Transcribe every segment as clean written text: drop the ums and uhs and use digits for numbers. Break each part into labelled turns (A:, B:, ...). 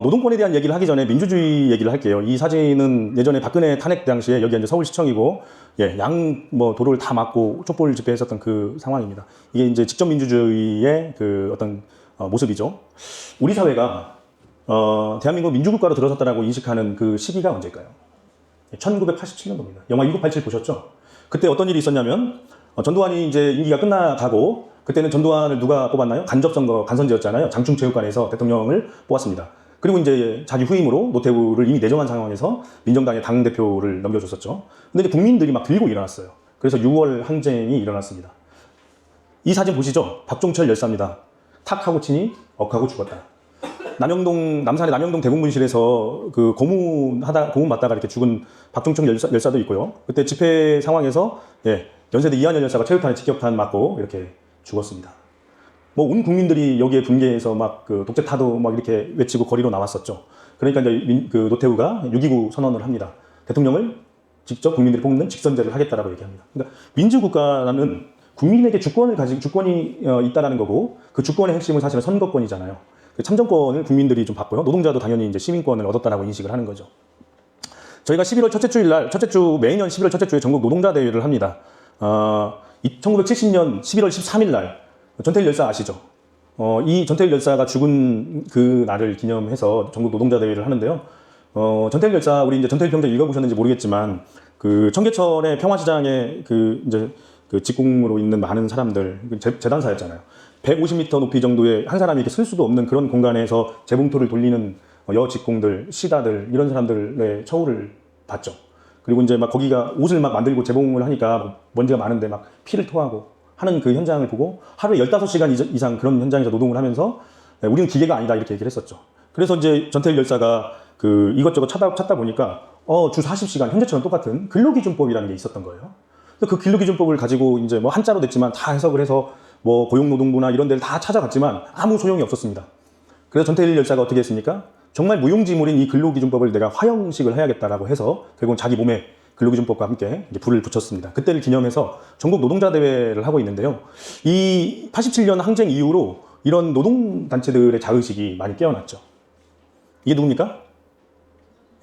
A: 노동권에 대한 얘기를 하기 전에 민주주의 얘기를 할게요. 이 사진은 예전에 박근혜 탄핵 당시에 여기 이제 서울시청이고, 예, 도로를 다 막고 촛불 집회했었던 그 상황입니다. 이게 이제 직접 민주주의의 그 어떤 모습이죠. 우리 사회가 대한민국 민주국가로 들어섰다라고 인식하는 그 시기가 언제일까요? 1987년도입니다. 영화 1987 보셨죠? 그때 어떤 일이 있었냐면 전두환이 이제 임기가 끝나가고, 그때는 전두환을 누가 뽑았나요? 간접선거 간선제였잖아요. 장충체육관에서 대통령을 뽑았습니다. 그리고 이제 자기 후임으로 노태우를 이미 내정한 상황에서 민정당의 당대표를 넘겨줬었죠. 근데 이제 국민들이 막 들고 일어났어요. 그래서 6월 항쟁이 일어났습니다. 이 사진 보시죠? 박종철 열사입니다. 탁 하고 치니 억하고 죽었다. 남산의 남영동 대공분실에서 그 고문 받다가 이렇게 죽은 박종철 열사도 있고요. 그때 집회 상황에서, 예, 연세대 이한열 열사가 체육탄에 직격탄 맞고 이렇게 죽었습니다. 뭐 온 국민들이 여기에 분개해서 막 그 독재타도 막 이렇게 외치고 거리로 나왔었죠. 그러니까 이제 그 노태우가 6.29 선언을 합니다. 대통령을 직접 국민들이 뽑는 직선제를 하겠다라고 얘기합니다. 그러니까 민주국가는 국민에게 주권이 있다라는 거고, 그 주권의 핵심은 사실은 선거권이잖아요. 참정권을 국민들이 좀 받고요. 노동자도 당연히 이제 시민권을 얻었다라고 인식을 하는 거죠. 저희가 11월 첫째 주일 날, 매년 11월 첫째 주에 전국 노동자 대회를 합니다. 1970년 11월 13일 날, 전태일 열사 아시죠? 이 전태일 열사가 죽은 그 날을 기념해서 전국 노동자 대회를 하는데요. 전태일 열사, 우리 이제 전태일 평전 읽어보셨는지 모르겠지만, 그 청계천의 평화시장에 그 직공으로 있는 많은 사람들, 재단사였잖아요. 150m 높이 정도의 한 사람이 이렇게 쓸 수도 없는 그런 공간에서 재봉틀을 돌리는 여직공들, 시다들, 이런 사람들의 처우를 봤죠. 그리고 이제 막 거기가 옷을 막 만들고 재봉을 하니까 먼지가 많은데 막 피를 토하고 하는 그 현장을 보고 하루에 15시간 이상 그런 현장에서 노동을 하면서, 우리는 기계가 아니다 이렇게 얘기를 했었죠. 그래서 이제 전태일 열사가 그 이것저것 찾다 보니까 주 40시간 현재처럼 똑같은 근로기준법이라는 게 있었던 거예요. 그 근로기준법을 가지고 이제 뭐 한자로 됐지만 다 해석을 해서 뭐 고용노동부나 이런 데를 다 찾아갔지만 아무 소용이 없었습니다. 그래서 전태일 열사가 어떻게 했습니까? 정말 무용지물인 이 근로기준법을 내가 화형식을 해야겠다라고 해서 결국은 자기 몸에 근로기준법과 함께 이제 불을 붙였습니다. 그때를 기념해서 전국 노동자 대회를 하고 있는데요. 이 87년 항쟁 이후로 이런 노동단체들의 자의식이 많이 깨어났죠. 이게 누굽니까?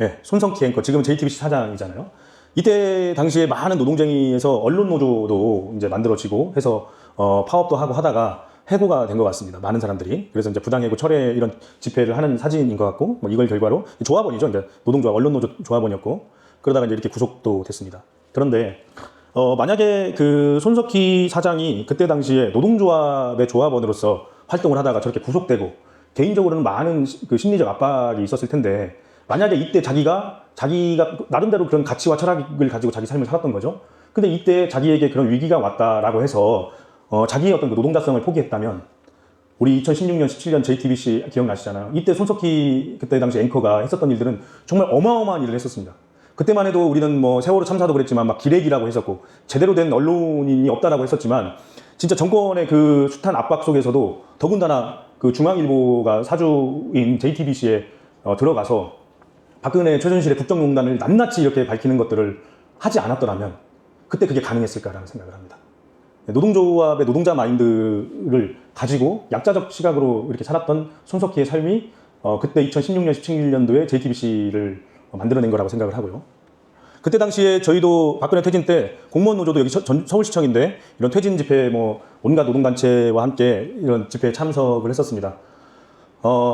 A: 예, 손석희 앵커, 지금 JTBC 사장이잖아요. 이때 당시에 많은 노동쟁이에서 언론노조도 이제 만들어지고 해서 파업도 하고 하다가 해고가 된 것 같습니다. 많은 사람들이. 그래서 이제 부당해고 철회 이런 집회를 하는 사진인 것 같고, 뭐 이걸 결과로 조합원이죠. 그러니까 노동조합, 언론노조 조합원이었고, 그러다가 이제 이렇게 구속도 됐습니다. 그런데 만약에 그 손석희 사장이 그때 당시에 노동조합의 조합원으로서 활동을 하다가 저렇게 구속되고, 개인적으로는 많은 그 심리적 압박이 있었을 텐데, 만약에 이때 자기가 나름대로 그런 가치와 철학을 가지고 자기 삶을 살았던 거죠. 근데 이때 자기에게 그런 위기가 왔다라고 해서 자기의 어떤 그 노동자성을 포기했다면, 우리 2016년, 17년 JTBC 기억나시잖아요. 이때 손석희 그때 당시 앵커가 했었던 일들은 정말 어마어마한 일을 했었습니다. 그때만 해도 우리는 뭐 세월호 참사도 그랬지만 막 기레기라고 했었고 제대로 된 언론인이 없다라고 했었지만, 진짜 정권의 그 숱한 압박 속에서도 더군다나 그 중앙일보가 사주인 JTBC에 들어가서 박근혜 최순실의 국정농단을 낱낱이 이렇게 밝히는 것들을 하지 않았더라면 그때 그게 가능했을까라는 생각을 합니다. 노동조합의 노동자 마인드를 가지고 약자적 시각으로 이렇게 살았던 손석희의 삶이 그때 2016년, 17년도에 JTBC를 만들어낸 거라고 생각을 하고요. 그때 당시에 저희도 박근혜 퇴진 때 공무원 노조도 여기 서울시청인데 이런 퇴진 집회 뭐 온갖 노동단체와 함께 이런 집회에 참석을 했었습니다.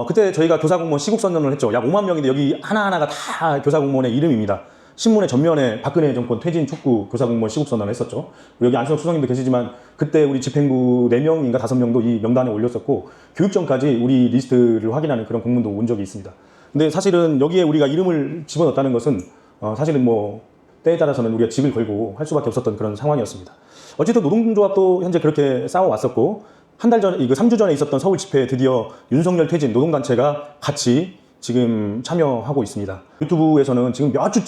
A: 그때 저희가 교사공무원 시국선언을 했죠. 약 5만 명인데 여기 하나하나가 다 교사공무원의 이름입니다. 신문의 전면에 박근혜 정권 퇴진 촉구 교사공무원 시국선언을 했었죠. 여기 안승혁 수석님도 계시지만 그때 우리 집행부 4명인가 5명도 이 명단에 올렸었고, 교육청까지 우리 리스트를 확인하는 그런 공문도 온 적이 있습니다. 근데 사실은 여기에 우리가 이름을 집어넣었다는 것은 사실은 뭐 때에 따라서는 우리가 직을 걸고 할 수밖에 없었던 그런 상황이었습니다. 어쨌든 노동조합도 현재 그렇게 싸워왔었고, 한 달 전에, 3주 전에 있었던 서울 집회에 드디어 윤석열 퇴진 노동단체가 같이 지금 참여하고 있습니다. 유튜브에서는 지금 몇십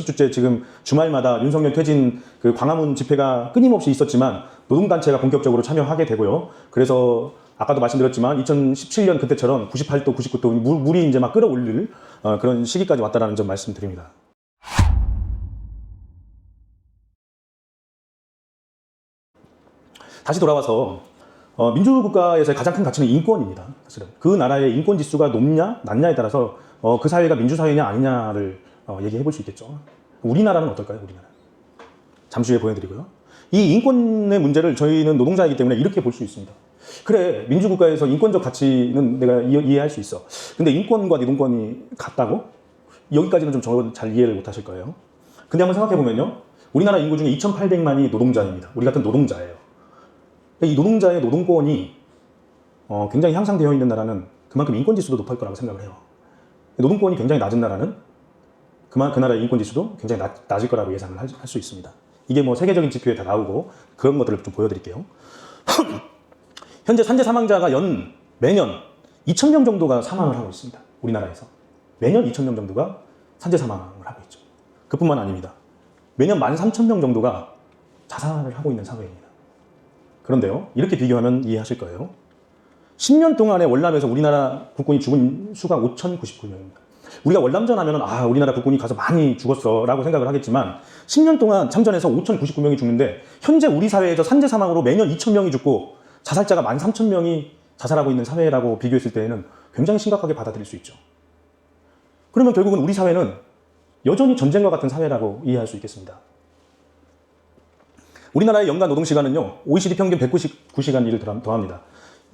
A: 주째 지금 주말마다 윤석열 퇴진 그 광화문 집회가 끊임없이 있었지만 노동단체가 본격적으로 참여하게 되고요. 그래서 아까도 말씀드렸지만 2017년 그때처럼 98도, 99도 물이 이제 막 끌어올릴 그런 시기까지 왔다라는 점 말씀드립니다. 다시 돌아와서 민주국가에서의 가장 큰 가치는 인권입니다. 사실은 그 나라의 인권 지수가 높냐 낮냐에 따라서 그 사회가 민주사회냐 아니냐를 얘기해 볼 수 있겠죠. 우리나라는 어떨까요? 우리나라. 잠시 후에 보여드리고요. 이 인권의 문제를 저희는 노동자이기 때문에 이렇게 볼 수 있습니다. 그래, 민주국가에서 인권적 가치는 내가 이해할 수 있어. 근데 인권과 노동권이 같다고? 여기까지는 좀 저는 잘 이해를 못 하실 거예요. 근데 한번 생각해 보면요. 우리나라 인구 중에 2,800만이 노동자입니다. 우리 같은 노동자예요. 이 노동자의 노동권이 굉장히 향상되어 있는 나라는 그만큼 인권 지수도 높을 거라고 생각을 해요. 노동권이 굉장히 낮은 나라는 그 나라의 인권 지수도 굉장히 낮을 거라고 예상을 할 수 있습니다. 이게 뭐 세계적인 지표에 다 나오고 그런 것들을 좀 보여드릴게요. 현재 산재 사망자가 매년 2,000명 정도가 사망을 하고 있습니다. 우리나라에서. 매년 2,000명 정도가 산재 사망을 하고 있죠. 그뿐만 아닙니다. 매년 13,000명 정도가 자살을 하고 있는 사회입니다. 그런데요, 이렇게 비교하면 이해하실 거예요. 10년 동안에 월남에서 우리나라 국군이 죽은 수가 5,099명입니다. 우리가 월남전 하면은 우리나라 국군이 가서 많이 죽었어 라고 생각을 하겠지만 10년 동안 참전해서 5,099명이 죽는데 현재 우리 사회에서 산재 사망으로 매년 2,000명이 죽고 자살자가 13,000명이 자살하고 있는 사회라고 비교했을 때에는 굉장히 심각하게 받아들일 수 있죠. 그러면 결국은 우리 사회는 여전히 전쟁과 같은 사회라고 이해할 수 있겠습니다. 우리나라의 연간 노동시간은요, OECD 평균 199시간 일을 더합니다.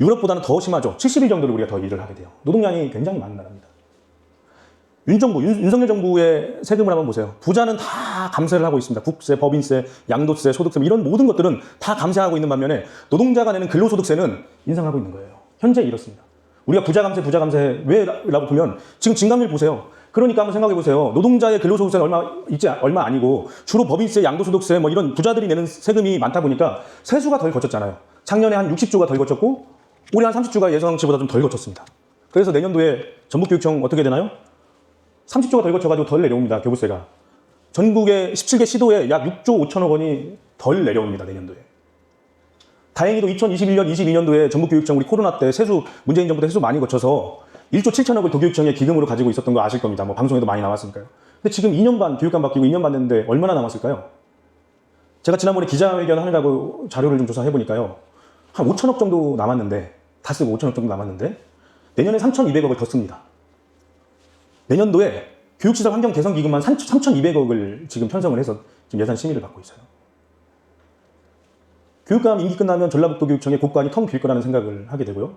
A: 유럽보다는 더 심하죠. 70일 정도를 우리가 더 일을 하게 돼요. 노동량이 굉장히 많은 나라입니다. 윤석열 정부의 세금을 한번 보세요. 부자는 다 감세를 하고 있습니다. 국세, 법인세, 양도세, 소득세 이런 모든 것들은 다 감세하고 있는 반면에 노동자가 내는 근로소득세는 인상하고 있는 거예요. 현재 이렇습니다. 우리가 부자 감세 왜라고 보면 지금 진강률 보세요. 그러니까 한번 생각해 보세요. 노동자의 근로소득세는 얼마 아니고 주로 법인세, 양도소득세 이런 부자들이 내는 세금이 많다 보니까 세수가 덜 거쳤잖아요. 작년에 한 60조가 덜 거쳤고 올해 한 30조가 예상치보다 좀 덜 거쳤습니다. 그래서 내년도에 전북교육청 어떻게 되나요? 30조가 덜 거쳐가지고 덜 내려옵니다. 교부세가. 전국의 17개 시도에 약 6조 5천억 원이 덜 내려옵니다. 내년도에. 다행히도 2021년, 22년도에 전북교육청 우리 코로나 때 문재인 정부 때 세수 많이 거쳐서 1조 7천억을 도교육청에 기금으로 가지고 있었던 거 아실 겁니다. 방송에도 많이 나왔으니까요. 근데 지금 2년 반 교육감 바뀌고 2년 반 됐는데 얼마나 남았을까요? 제가 지난번에 기자회견 하느라고 자료를 좀 조사해보니까요. 한 5천억 정도 남았는데, 다 쓰고 5천억 정도 남았는데, 내년에 3,200억을 더 씁니다. 내년도에 교육시설 환경 개선 기금만 3,200억을 지금 편성을 해서 지금 예산 심의를 받고 있어요. 교육감 임기 끝나면 전라북도 교육청의 곳간이 텅 빌 거라는 생각을 하게 되고요.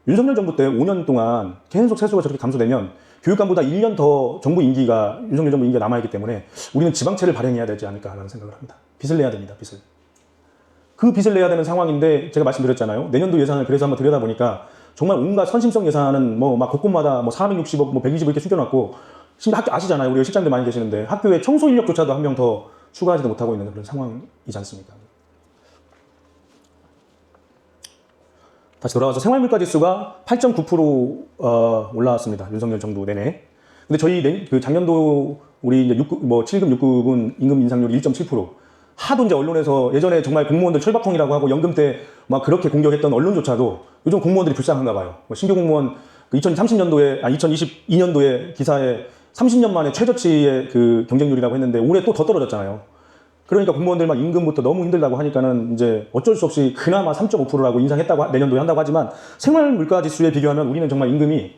A: 윤석열 정부 때 5년 동안 계속 세수가 저렇게 감소되면 교육감보다 1년 더 윤석열 정부 임기가 남아있기 때문에 우리는 지방채를 발행해야 되지 않을까라는 생각을 합니다. 빚을 내야 됩니다. 빚을. 그 빚을 내야 되는 상황인데 제가 말씀드렸잖아요. 내년도 예산을 그래서 한번 들여다보니까 정말 온갖 선심성 예산은 곳곳마다 460억, 120억 이렇게 숨겨놨고 지금 아시잖아요. 우리가 실장들 많이 계시는데 학교에 청소 인력조차도 한 명 더 추가하지도 못하고 있는 그런 상황이지 않습니까? 다시 돌아와서 생활물가 지수가 8.9% 올라왔습니다. 윤석열 정부 내내. 근데 저희 작년도 우리 이제 7급, 6급은 임금 인상률이 1.7%. 하도 이제 언론에서 예전에 정말 공무원들 철밥통이라고 하고 연금 때 그렇게 공격했던 언론조차도 요즘 공무원들이 불쌍한가 봐요. 신규 공무원 2022년도에 기사에 30년 만에 최저치의 그 경쟁률이라고 했는데 올해 또 더 떨어졌잖아요. 그러니까 공무원들 임금부터 너무 힘들다고 하니까는 이제 어쩔 수 없이 그나마 3.5%라고 인상했다고 내년도에 한다고 하지만 생활 물가 지수에 비교하면 우리는 정말 임금이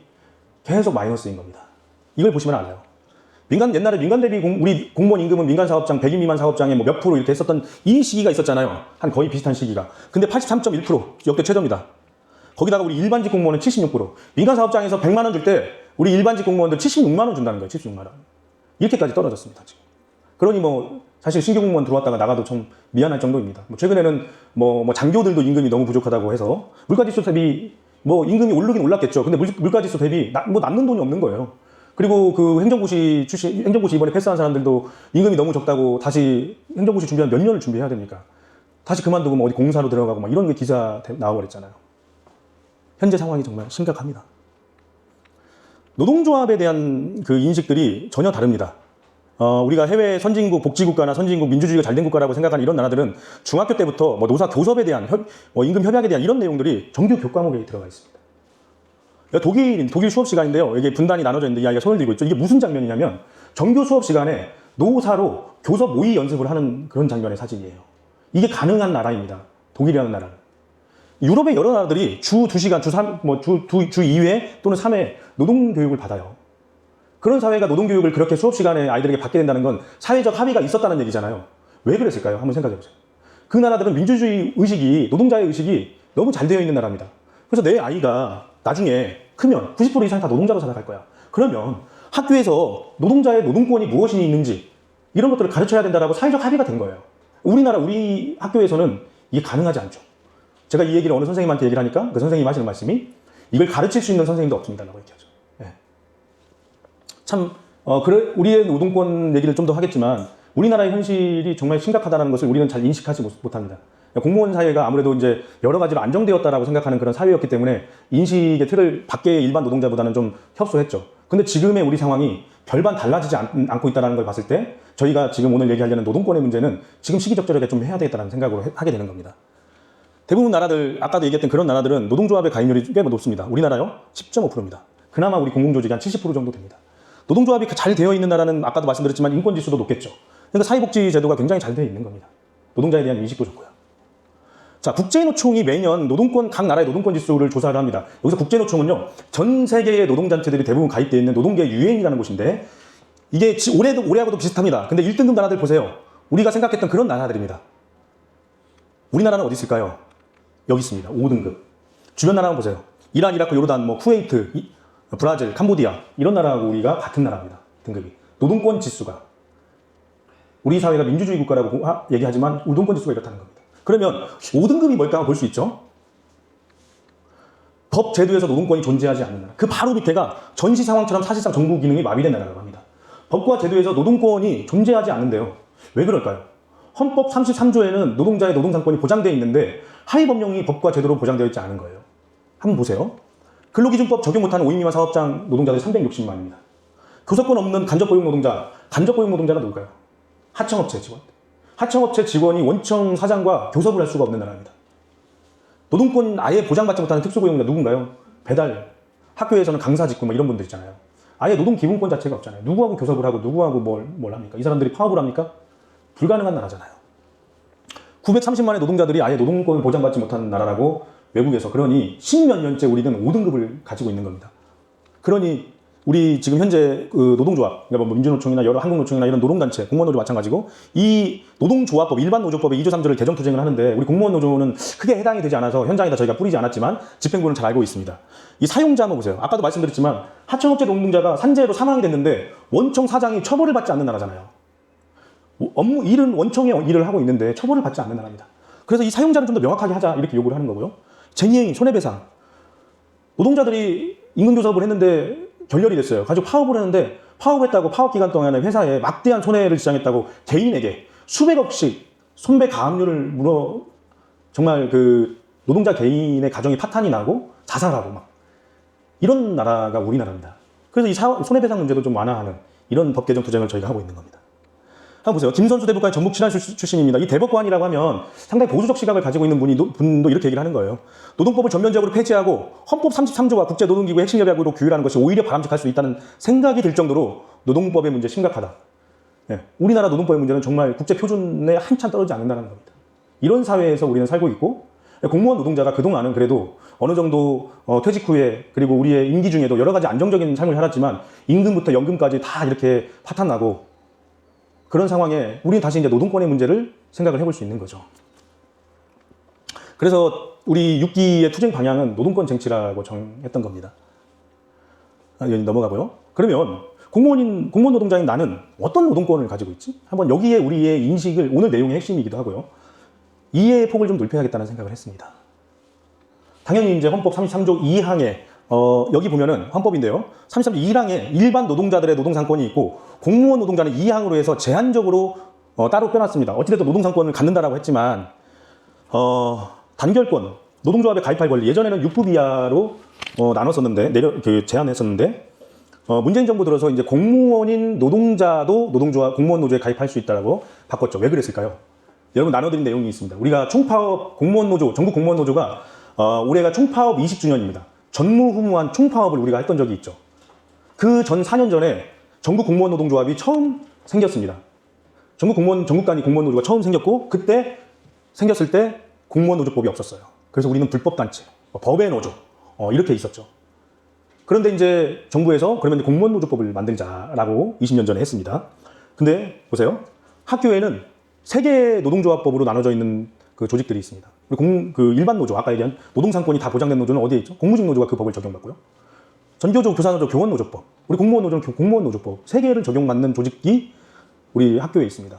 A: 계속 마이너스인 겁니다. 이걸 보시면 알아요. 옛날에 민간 대비 우리 공무원 임금은 민간 사업장 100인 미만 사업장에 몇 프로 이렇게 했었던 이 시기가 있었잖아요. 한 거의 비슷한 시기가. 근데 83.1% 역대 최저입니다. 거기다가 우리 일반직 공무원은 76%. 민간 사업장에서 100만 원 줄 때 우리 일반직 공무원들 76만 원 준다는 거예요. 76만 원. 이렇게까지 떨어졌습니다. 지금. 그러니 사실 신규 공무원 들어왔다가 나가도 좀 미안할 정도입니다. 최근에는 장교들도 임금이 너무 부족하다고 해서 물가지수 대비 임금이 오르긴 올랐겠죠. 근데 물가지수 대비 남는 돈이 없는 거예요. 그리고 그 행정고시 이번에 패스한 사람들도 임금이 너무 적다고 다시 행정고시 준비한 몇 년을 준비해야 됩니까? 다시 그만두고 어디 공사로 들어가고 이런 게 기사 나와버렸잖아요. 현재 상황이 정말 심각합니다. 노동조합에 대한 그 인식들이 전혀 다릅니다. 우리가 해외 선진국 복지국가나 선진국 민주주의가 잘된 국가라고 생각하는 이런 나라들은 중학교 때부터 노사 교섭에 대한 임금 협약에 대한 이런 내용들이 정규 교과목에 들어가 있습니다. 독일 수업 시간인데요. 이게 분단이 나눠져 있는데 이 아이가 손을 들고 있죠. 이게 무슨 장면이냐면 정규 수업 시간에 노사로 교섭 모의 연습을 하는 그런 장면의 사진이에요. 이게 가능한 나라입니다. 독일이라는 나라는. 유럽의 여러 나라들이 주 2시간, 주 3, 주 2회 또는 3회 노동교육을 받아요. 그런 사회가 노동교육을 그렇게 수업 시간에 아이들에게 받게 된다는 건 사회적 합의가 있었다는 얘기잖아요. 왜 그랬을까요? 한번 생각해 보세요. 그 나라들은 민주주의 의식이, 노동자의 의식이 너무 잘 되어 있는 나라입니다. 그래서 내 아이가 나중에 크면 90% 이상 다 노동자로 살아갈 거야. 그러면 학교에서 노동자의 노동권이 무엇이 있는지 이런 것들을 가르쳐야 된다라고 사회적 합의가 된 거예요. 우리 학교에서는 이게 가능하지 않죠. 제가 이 얘기를 어느 선생님한테 얘기를 하니까 그 선생님이 하시는 말씀이 이걸 가르칠 수 있는 선생님도 없습니다라고 얘기하죠. 예. 참 우리의 노동권 얘기를 좀 더 하겠지만 우리나라의 현실이 정말 심각하다는 것을 우리는 잘 인식하지 못합니다. 공무원 사회가 아무래도 이제 여러 가지로 안정되었다라고 생각하는 그런 사회였기 때문에 인식의 틀을 밖의 일반 노동자보다는 좀 협소했죠. 근데 지금의 우리 상황이 별반 달라지지 않고 있다는 걸 봤을 때 저희가 지금 오늘 얘기하려는 노동권의 문제는 지금 시기적절하게 좀 해야 되겠다는 생각으로 하게 되는 겁니다. 대부분 나라들, 아까도 얘기했던 그런 나라들은 노동조합의 가입률이 꽤 높습니다. 우리나라요? 10.5%입니다. 그나마 우리 공공조직이 한 70% 정도 됩니다. 노동조합이 잘 되어 있는 나라는 아까도 말씀드렸지만 인권지수도 높겠죠. 그러니까 사회복지 제도가 굉장히 잘 되어 있는 겁니다. 노동자에 대한 인식도 좋고요. 자, 국제노총이 매년 각 나라의 노동권 지수를 조사를 합니다. 여기서 국제노총은요, 전 세계의 노동단체들이 대부분 가입되어 있는 노동계 유엔이라는 곳인데, 이게 올해하고도 비슷합니다. 근데 1등급 나라들 보세요. 우리가 생각했던 그런 나라들입니다. 우리나라는 어디 있을까요? 여기 있습니다. 5등급. 주변 나라 한번 보세요. 이란, 이라크, 요르단, 쿠웨이트, 브라질, 캄보디아 이런 나라하고 우리가 같은 나라입니다. 등급이. 노동권 지수가. 우리 사회가 민주주의 국가라고 얘기하지만 노동권 지수가 이렇다는 겁니다. 그러면 5등급이 뭘까 볼 수 있죠. 법 제도에서 노동권이 존재하지 않는 나라. 그 바로 밑에가 전시 상황처럼 사실상 정부 기능이 마비된 나라라고 합니다. 법과 제도에서 노동권이 존재하지 않는데요. 왜 그럴까요? 헌법 33조에는 노동자의 노동상권이 보장되어 있는데 하위 법령이 법과 제도로 보장되어 있지 않은 거예요. 한번 보세요. 근로기준법 적용 못하는 5인 미만 사업장 노동자들이 360만입니다. 교섭권 없는 간접고용 노동자가 누굴까요? 하청업체 직원. 하청업체 직원이 원청 사장과 교섭을 할 수가 없는 나라입니다. 노동권 아예 보장받지 못하는 특수고용자 누군가요? 배달, 학교에서는 강사 직군 이런 분들 있잖아요. 아예 노동 기본권 자체가 없잖아요. 누구하고 교섭을 하고 누구하고 뭘 합니까? 이 사람들이 파업을 합니까? 불가능한 나라잖아요. 930만의 노동자들이 아예 노동권을 보장받지 못하는 나라라고 외국에서, 그러니 10몇 년째 우리는 5등급을 가지고 있는 겁니다. 그러니 우리 지금 현재 그 노동조합, 그러니까 민주노총이나 여러 한국노총이나 이런 노동단체, 공무원노조 마찬가지고 이 노동조합법, 일반 노조법의 2조 3조를 개정 투쟁을 하는데 우리 공무원노조는 크게 해당이 되지 않아서 현장에다 저희가 뿌리지 않았지만 집행부는 잘 알고 있습니다. 이 사용자 한번 보세요. 아까도 말씀드렸지만 하청업체 노동자가 산재로 사망이 됐는데 원청 사장이 처벌을 받지 않는 나라잖아요. 일은 원청의 일을 하고 있는데 처벌을 받지 않는 나라입니다. 그래서 이 사용자를 좀 더 명확하게 하자 이렇게 요구를 하는 거고요. 쟁의행위, 손해배상. 노동자들이 임금교섭을 했는데 결렬이 됐어요. 가지고 파업을 했는데 파업했다고 파업 기간 동안에 회사에 막대한 손해를 지장했다고 개인에게 수백억씩 손배 가압류를 정말 그 노동자 개인의 가정이 파탄이 나고 자살하고 막 이런 나라가 우리나라입니다. 그래서 이 손해배상 문제도 좀 완화하는 이런 법 개정 투쟁을 저희가 하고 있는 겁니다. 한번 보세요. 김선수 대법관이 전북 친환 출신입니다. 이 대법관이라고 하면 상당히 보수적 시각을 가지고 있는 분도 이렇게 얘기를 하는 거예요. 노동법을 전면적으로 폐지하고 헌법 33조와 국제노동기구 핵심 협약으로 규율하는 것이 오히려 바람직할 수 있다는 생각이 들 정도로 노동법의 문제 심각하다. 예, 우리나라 노동법의 문제는 정말 국제 표준에 한참 떨어지지 않는다는 겁니다. 이런 사회에서 우리는 살고 있고, 공무원 노동자가 그동안은 그래도 어느 정도 퇴직 후에 그리고 우리의 임기 중에도 여러 가지 안정적인 삶을 살았지만 임금부터 연금까지 다 이렇게 파탄나고 그런 상황에 우리는 다시 이제 노동권의 문제를 생각을 해볼 수 있는 거죠. 그래서 우리 6기의 투쟁 방향은 노동권 쟁취라고 정했던 겁니다. 여기 넘어가고요. 그러면 공무원 노동자인 나는 어떤 노동권을 가지고 있지? 한번 여기에 우리의 인식을, 오늘 내용의 핵심이기도 하고요. 이해의 폭을 좀 넓혀야겠다는 생각을 했습니다. 당연히 이제 헌법 33조 2항에 여기 보면은 헌법인데요. 33조 1항에 일반 노동자들의 노동상권이 있고 공무원 노동자는 2항으로 해서 제한적으로 따로 빼놨습니다. 어찌됐든 노동상권을 갖는다라고 했지만 단결권, 노동조합에 가입할 권리, 예전에는 6급 이하로 나눴었는데 제한했었는데 문재인 정부 들어서 이제 공무원인 노동자도 공무원 노조에 가입할 수 있다라고 바꿨죠. 왜 그랬을까요? 여러분 나눠드린 내용이 있습니다. 우리가 총파업 공무원노조, 전국 공무원노조가 올해가 총파업 20주년입니다. 전무후무한 총파업을 우리가 했던 적이 있죠. 그 전 4년 전에 전국 공무원 노동조합이 처음 생겼습니다. 전국 단위 공무원 노조가 처음 생겼고, 그때 생겼을 때 공무원 노조법이 없었어요. 그래서 우리는 불법단체, 법의 노조, 이렇게 있었죠. 그런데 이제 정부에서 그러면 이제 공무원 노조법을 만들자라고 20년 전에 했습니다. 근데 보세요. 학교에는 3개의 노동조합법으로 나눠져 있는 그 조직들이 있습니다. 그 일반 노조, 아까 얘기한 노동상권이 다 보장된 노조는 어디에 있죠? 공무직 노조가 그 법을 적용받고요. 전교조, 교사노조, 교원노조법, 우리 공무원 노조는 공무원 노조법, 3개를 적용받는 조직이 우리 학교에 있습니다.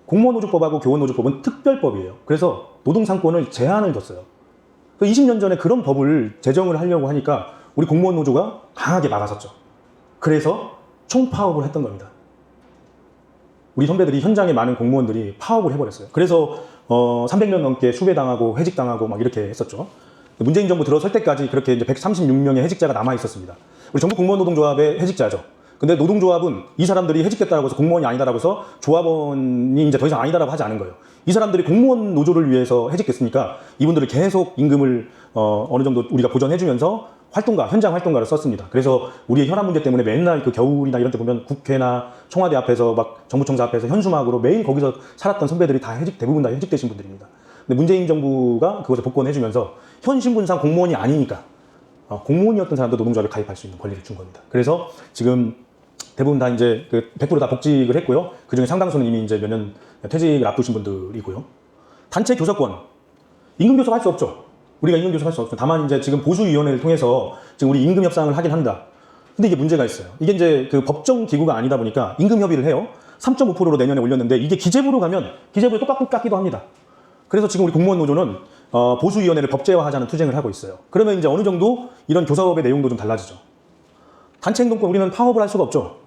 A: 공무원 노조법하고 교원 노조법은 특별법이에요. 그래서 노동상권을 제한을 뒀어요. 20년 전에 그런 법을 제정을 하려고 하니까 우리 공무원 노조가 강하게 막아섰죠. 그래서 총파업을 했던 겁니다. 우리 선배들이 현장에 많은 공무원들이 파업을 해버렸어요. 그래서 300년 넘게 수배당하고 해직당하고 막 이렇게 했었죠. 문재인 정부 들어설 때까지 그렇게 이제 136명의 해직자가 남아 있었습니다. 우리 전국 공무원 노동조합의 해직자죠. 근데 노동조합은 이 사람들이 해직됐다고 해서 공무원이 아니다라고 해서 조합원이 이제 더 이상 아니다라고 하지 않은 거예요. 이 사람들이 공무원 노조를 위해서 해직됐으니까 이분들을 계속 임금을 어느 정도 우리가 보전해주면서 현장 활동가를 썼습니다. 그래서 우리의 혈압 문제 때문에 맨날 그 겨울이나 이런 때 보면 국회나 청와대 앞에서 막 정부청사 앞에서 현수막으로 매일 거기서 살았던 선배들이 대부분 다 해직되신 분들입니다. 근데 문재인 정부가 그것을 복권해주면서 현 신분상 공무원이 아니니까 공무원이었던 사람도 노동조합에 가입할 수 있는 권리를 준 겁니다. 그래서 지금 대부분 다 이제 100% 복직을 했고요. 그 중에 상당수는 이미 이제 몇 년 퇴직을 앞두신 분들이고요. 단체 교섭권. 임금 교섭할 수 없죠. 우리가 임금 교섭할 수 없죠. 다만 이제 지금 보수위원회를 통해서 지금 우리 임금 협상을 하긴 한다. 근데 이게 문제가 있어요. 이게 이제 그 법정 기구가 아니다 보니까 임금 협의를 해요. 3.5%로 내년에 올렸는데 이게 기재부로 가면 기재부에 또 깎기도 합니다. 그래서 지금 우리 공무원 노조는 보수위원회를 법제화하자는 투쟁을 하고 있어요. 그러면 이제 어느 정도 이런 교섭의 내용도 좀 달라지죠. 단체 행동권 우리는 파업을 할 수가 없죠.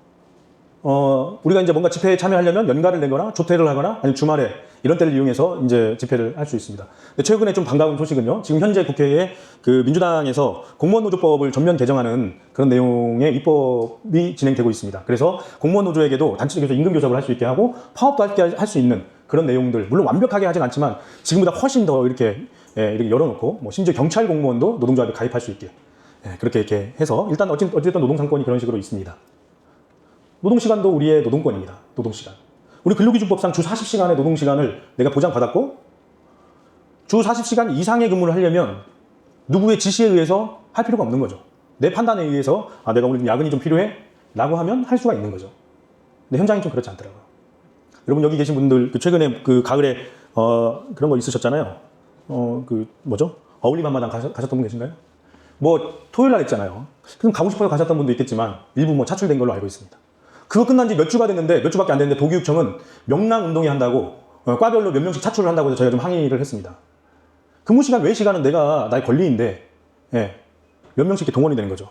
A: 우리가 이제 뭔가 집회에 참여하려면 연가를 내거나 조퇴를 하거나 아니면 주말에 이런 때를 이용해서 이제 집회를 할 수 있습니다. 근데 최근에 좀 반가운 소식은요. 지금 현재 국회에 그 민주당에서 공무원 노조법을 전면 개정하는 그런 내용의 입법이 진행되고 있습니다. 그래서 공무원 노조에게도 단체적에서 임금 교섭을 할 수 있게 하고 파업도 할 수 있는 그런 내용들, 물론 완벽하게 하진 않지만 지금보다 훨씬 더 이렇게 열어놓고 뭐 심지어 경찰 공무원도 노동조합에 가입할 수 있게 그렇게 이렇게 해서 일단 어쨌든 노동상권이 그런 식으로 있습니다. 노동시간도 우리의 노동권입니다. 노동시간. 우리 근로기준법상 주 40시간의 노동시간을 내가 보장받았고 주 40시간 이상의 근무를 하려면 누구의 지시에 의해서 할 필요가 없는 거죠. 내 판단에 의해서 내가 오늘 야근이 좀 필요해? 라고 하면 할 수가 있는 거죠. 근데 현장이 좀 그렇지 않더라고요. 여러분 여기 계신 분들 최근에 그 가을에 그런 거 있으셨잖아요. 어울림 한마당 가셨던 분 계신가요? 뭐 토요일 날 했잖아요. 그럼 가고 싶어서 가셨던 분도 있겠지만 일부 뭐 차출된 걸로 알고 있습니다. 그거 끝난 지 몇 주가 됐는데 몇 주밖에 안 됐는데 도교육청은 명랑 운동회 한다고 과별로 몇 명씩 차출을 한다고 해서 저희가 좀 항의를 했습니다. 근무 시간 외 시간은 나의 권리인데 몇 명씩 이렇게 동원이 되는 거죠.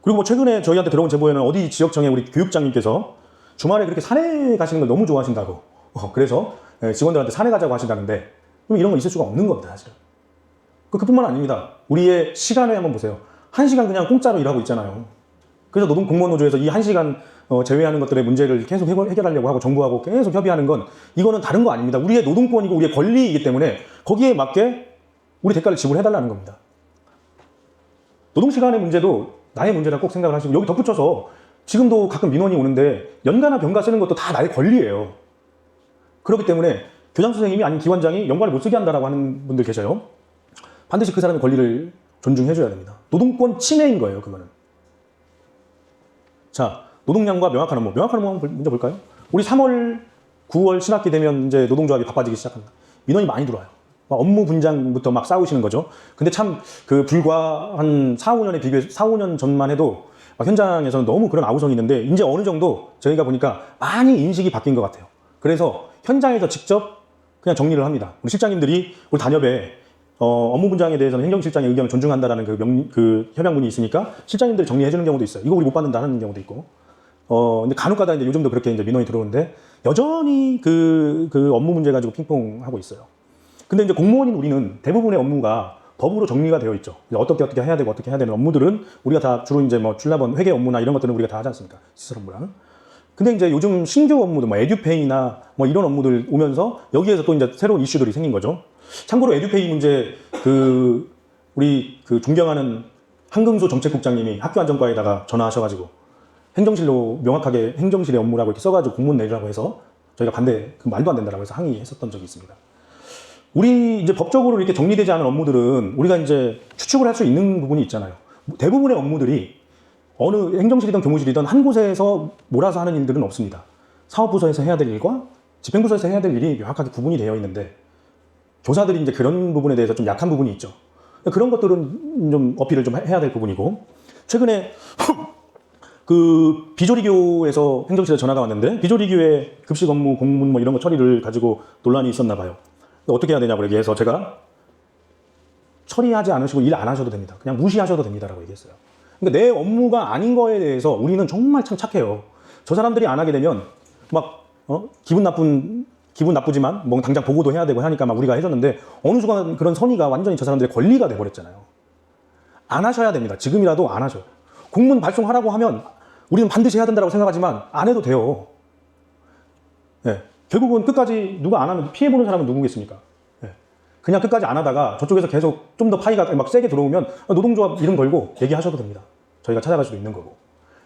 A: 그리고 뭐 최근에 저희한테 들어온 제보에는 어디 지역청에 우리 교육장님께서 주말에 그렇게 산에 가시는 걸 너무 좋아하신다고 그래서 직원들한테 산에 가자고 하신다는데 이런 거 있을 수가 없는 겁니다. 사실은. 그뿐만 아닙니다. 우리의 시간을 한번 보세요. 1시간 그냥 공짜로 일하고 있잖아요. 그래서 공무원노조에서 이 1시간 제외하는 것들의 문제를 계속 해결하려고 하고 정부하고 계속 협의하는 건 이거는 다른 거 아닙니다. 우리의 노동권이고 우리의 권리이기 때문에 거기에 맞게 우리 대가를 지불해달라는 겁니다. 노동시간의 문제도 나의 문제라 꼭 생각을 하시고 여기 덧붙여서 지금도 가끔 민원이 오는데 연가나 병가 쓰는 것도 다 나의 권리예요. 그렇기 때문에 교장 선생님이 아닌 기관장이 연가를 못 쓰게 한다라고 하는 분들 계셔요. 반드시 그 사람의 권리를 존중해줘야 됩니다. 노동권 침해인 거예요, 그거는. 자, 노동량과 명확한 업무. 명확한 업무 한번 먼저 볼까요? 우리 3월, 9월 신학기 되면 이제 노동조합이 바빠지기 시작합니다. 민원이 많이 들어와요. 업무 분장부터 막 싸우시는 거죠. 근데 참 불과 한 4, 5년 전만 해도 현장에서는 너무 그런 아우성이 있는데 이제 어느 정도 저희가 보니까 많이 인식이 바뀐 것 같아요. 그래서 현장에서 직접 그냥 정리를 합니다. 우리 실장님들이 우리 단협에 업무 분장에 대해서는 행정실장의 의견을 존중한다라는 그 협약문이 있으니까 실장님들이 정리해주는 경우도 있어요. 이거 우리 못 받는다는 경우도 있고. 근데 간혹가다 이제 요즘도 그렇게 이제 민원이 들어오는데 여전히 그 업무 문제 가지고 핑퐁하고 있어요. 근데 이제 공무원인 우리는 대부분의 업무가 법으로 정리가 되어 있죠. 어떻게 해야 되고 어떻게 해야 되는 업무들은 우리가 다 주로 이제 뭐 출납원 회계 업무나 이런 것들은 우리가 다 하지 않습니까? 시설 업무랑. 근데 이제 요즘 신규 업무들, 뭐 에듀페이나 뭐 이런 업무들 오면서 여기에서 또 이제 새로운 이슈들이 생긴 거죠. 참고로 에듀페이 문제 우리 존경하는 한금수 정책국장님이 학교안전과에다가 전화하셔가지고 행정실로 명확하게 행정실의 업무라고 이렇게 써가지고 공문 내리라고 해서 저희가 말도 안 된다라고 해서 항의했었던 적이 있습니다. 우리 이제 법적으로 이렇게 정리되지 않은 업무들은 우리가 이제 추측을 할 수 있는 부분이 있잖아요. 대부분의 업무들이 어느 행정실이든 교무실이든 한 곳에서 몰아서 하는 일들은 없습니다. 사업부서에서 해야 될 일과 집행부서에서 해야 될 일이 명확하게 구분이 되어 있는데 교사들이 이제 그런 부분에 대해서 좀 약한 부분이 있죠. 그런 것들은 좀 어필을 좀 해야 될 부분이고, 최근에 그 비조리교에서 행정실에 전화가 왔는데 비조리교의 급식 업무, 공문 뭐 이런 거 처리를 가지고 논란이 있었나 봐요. 어떻게 해야 되냐고 얘기해서 제가 처리하지 않으시고 일 안 하셔도 됩니다. 그냥 무시하셔도 됩니다라고 얘기했어요. 그러니까 내 업무가 아닌 거에 대해서 우리는 정말 참 착해요. 저 사람들이 안 하게 되면 막 기분 나쁘지만 뭐 당장 보고도 해야 되고 하니까 막 우리가 해줬는데 어느 순간 그런 선의가 완전히 저 사람들의 권리가 돼버렸잖아요. 안 하셔야 됩니다. 지금이라도 안 하죠. 공문 발송하라고 하면 우리는 반드시 해야 된다고 생각하지만 안 해도 돼요. 네. 결국은 끝까지 누가 안 하면 피해보는 사람은 누구겠습니까? 네. 그냥 끝까지 안 하다가 저쪽에서 계속 좀 더 파이가 막 세게 들어오면 노동조합 이름 걸고 얘기하셔도 됩니다. 저희가 찾아갈 수도 있는 거고.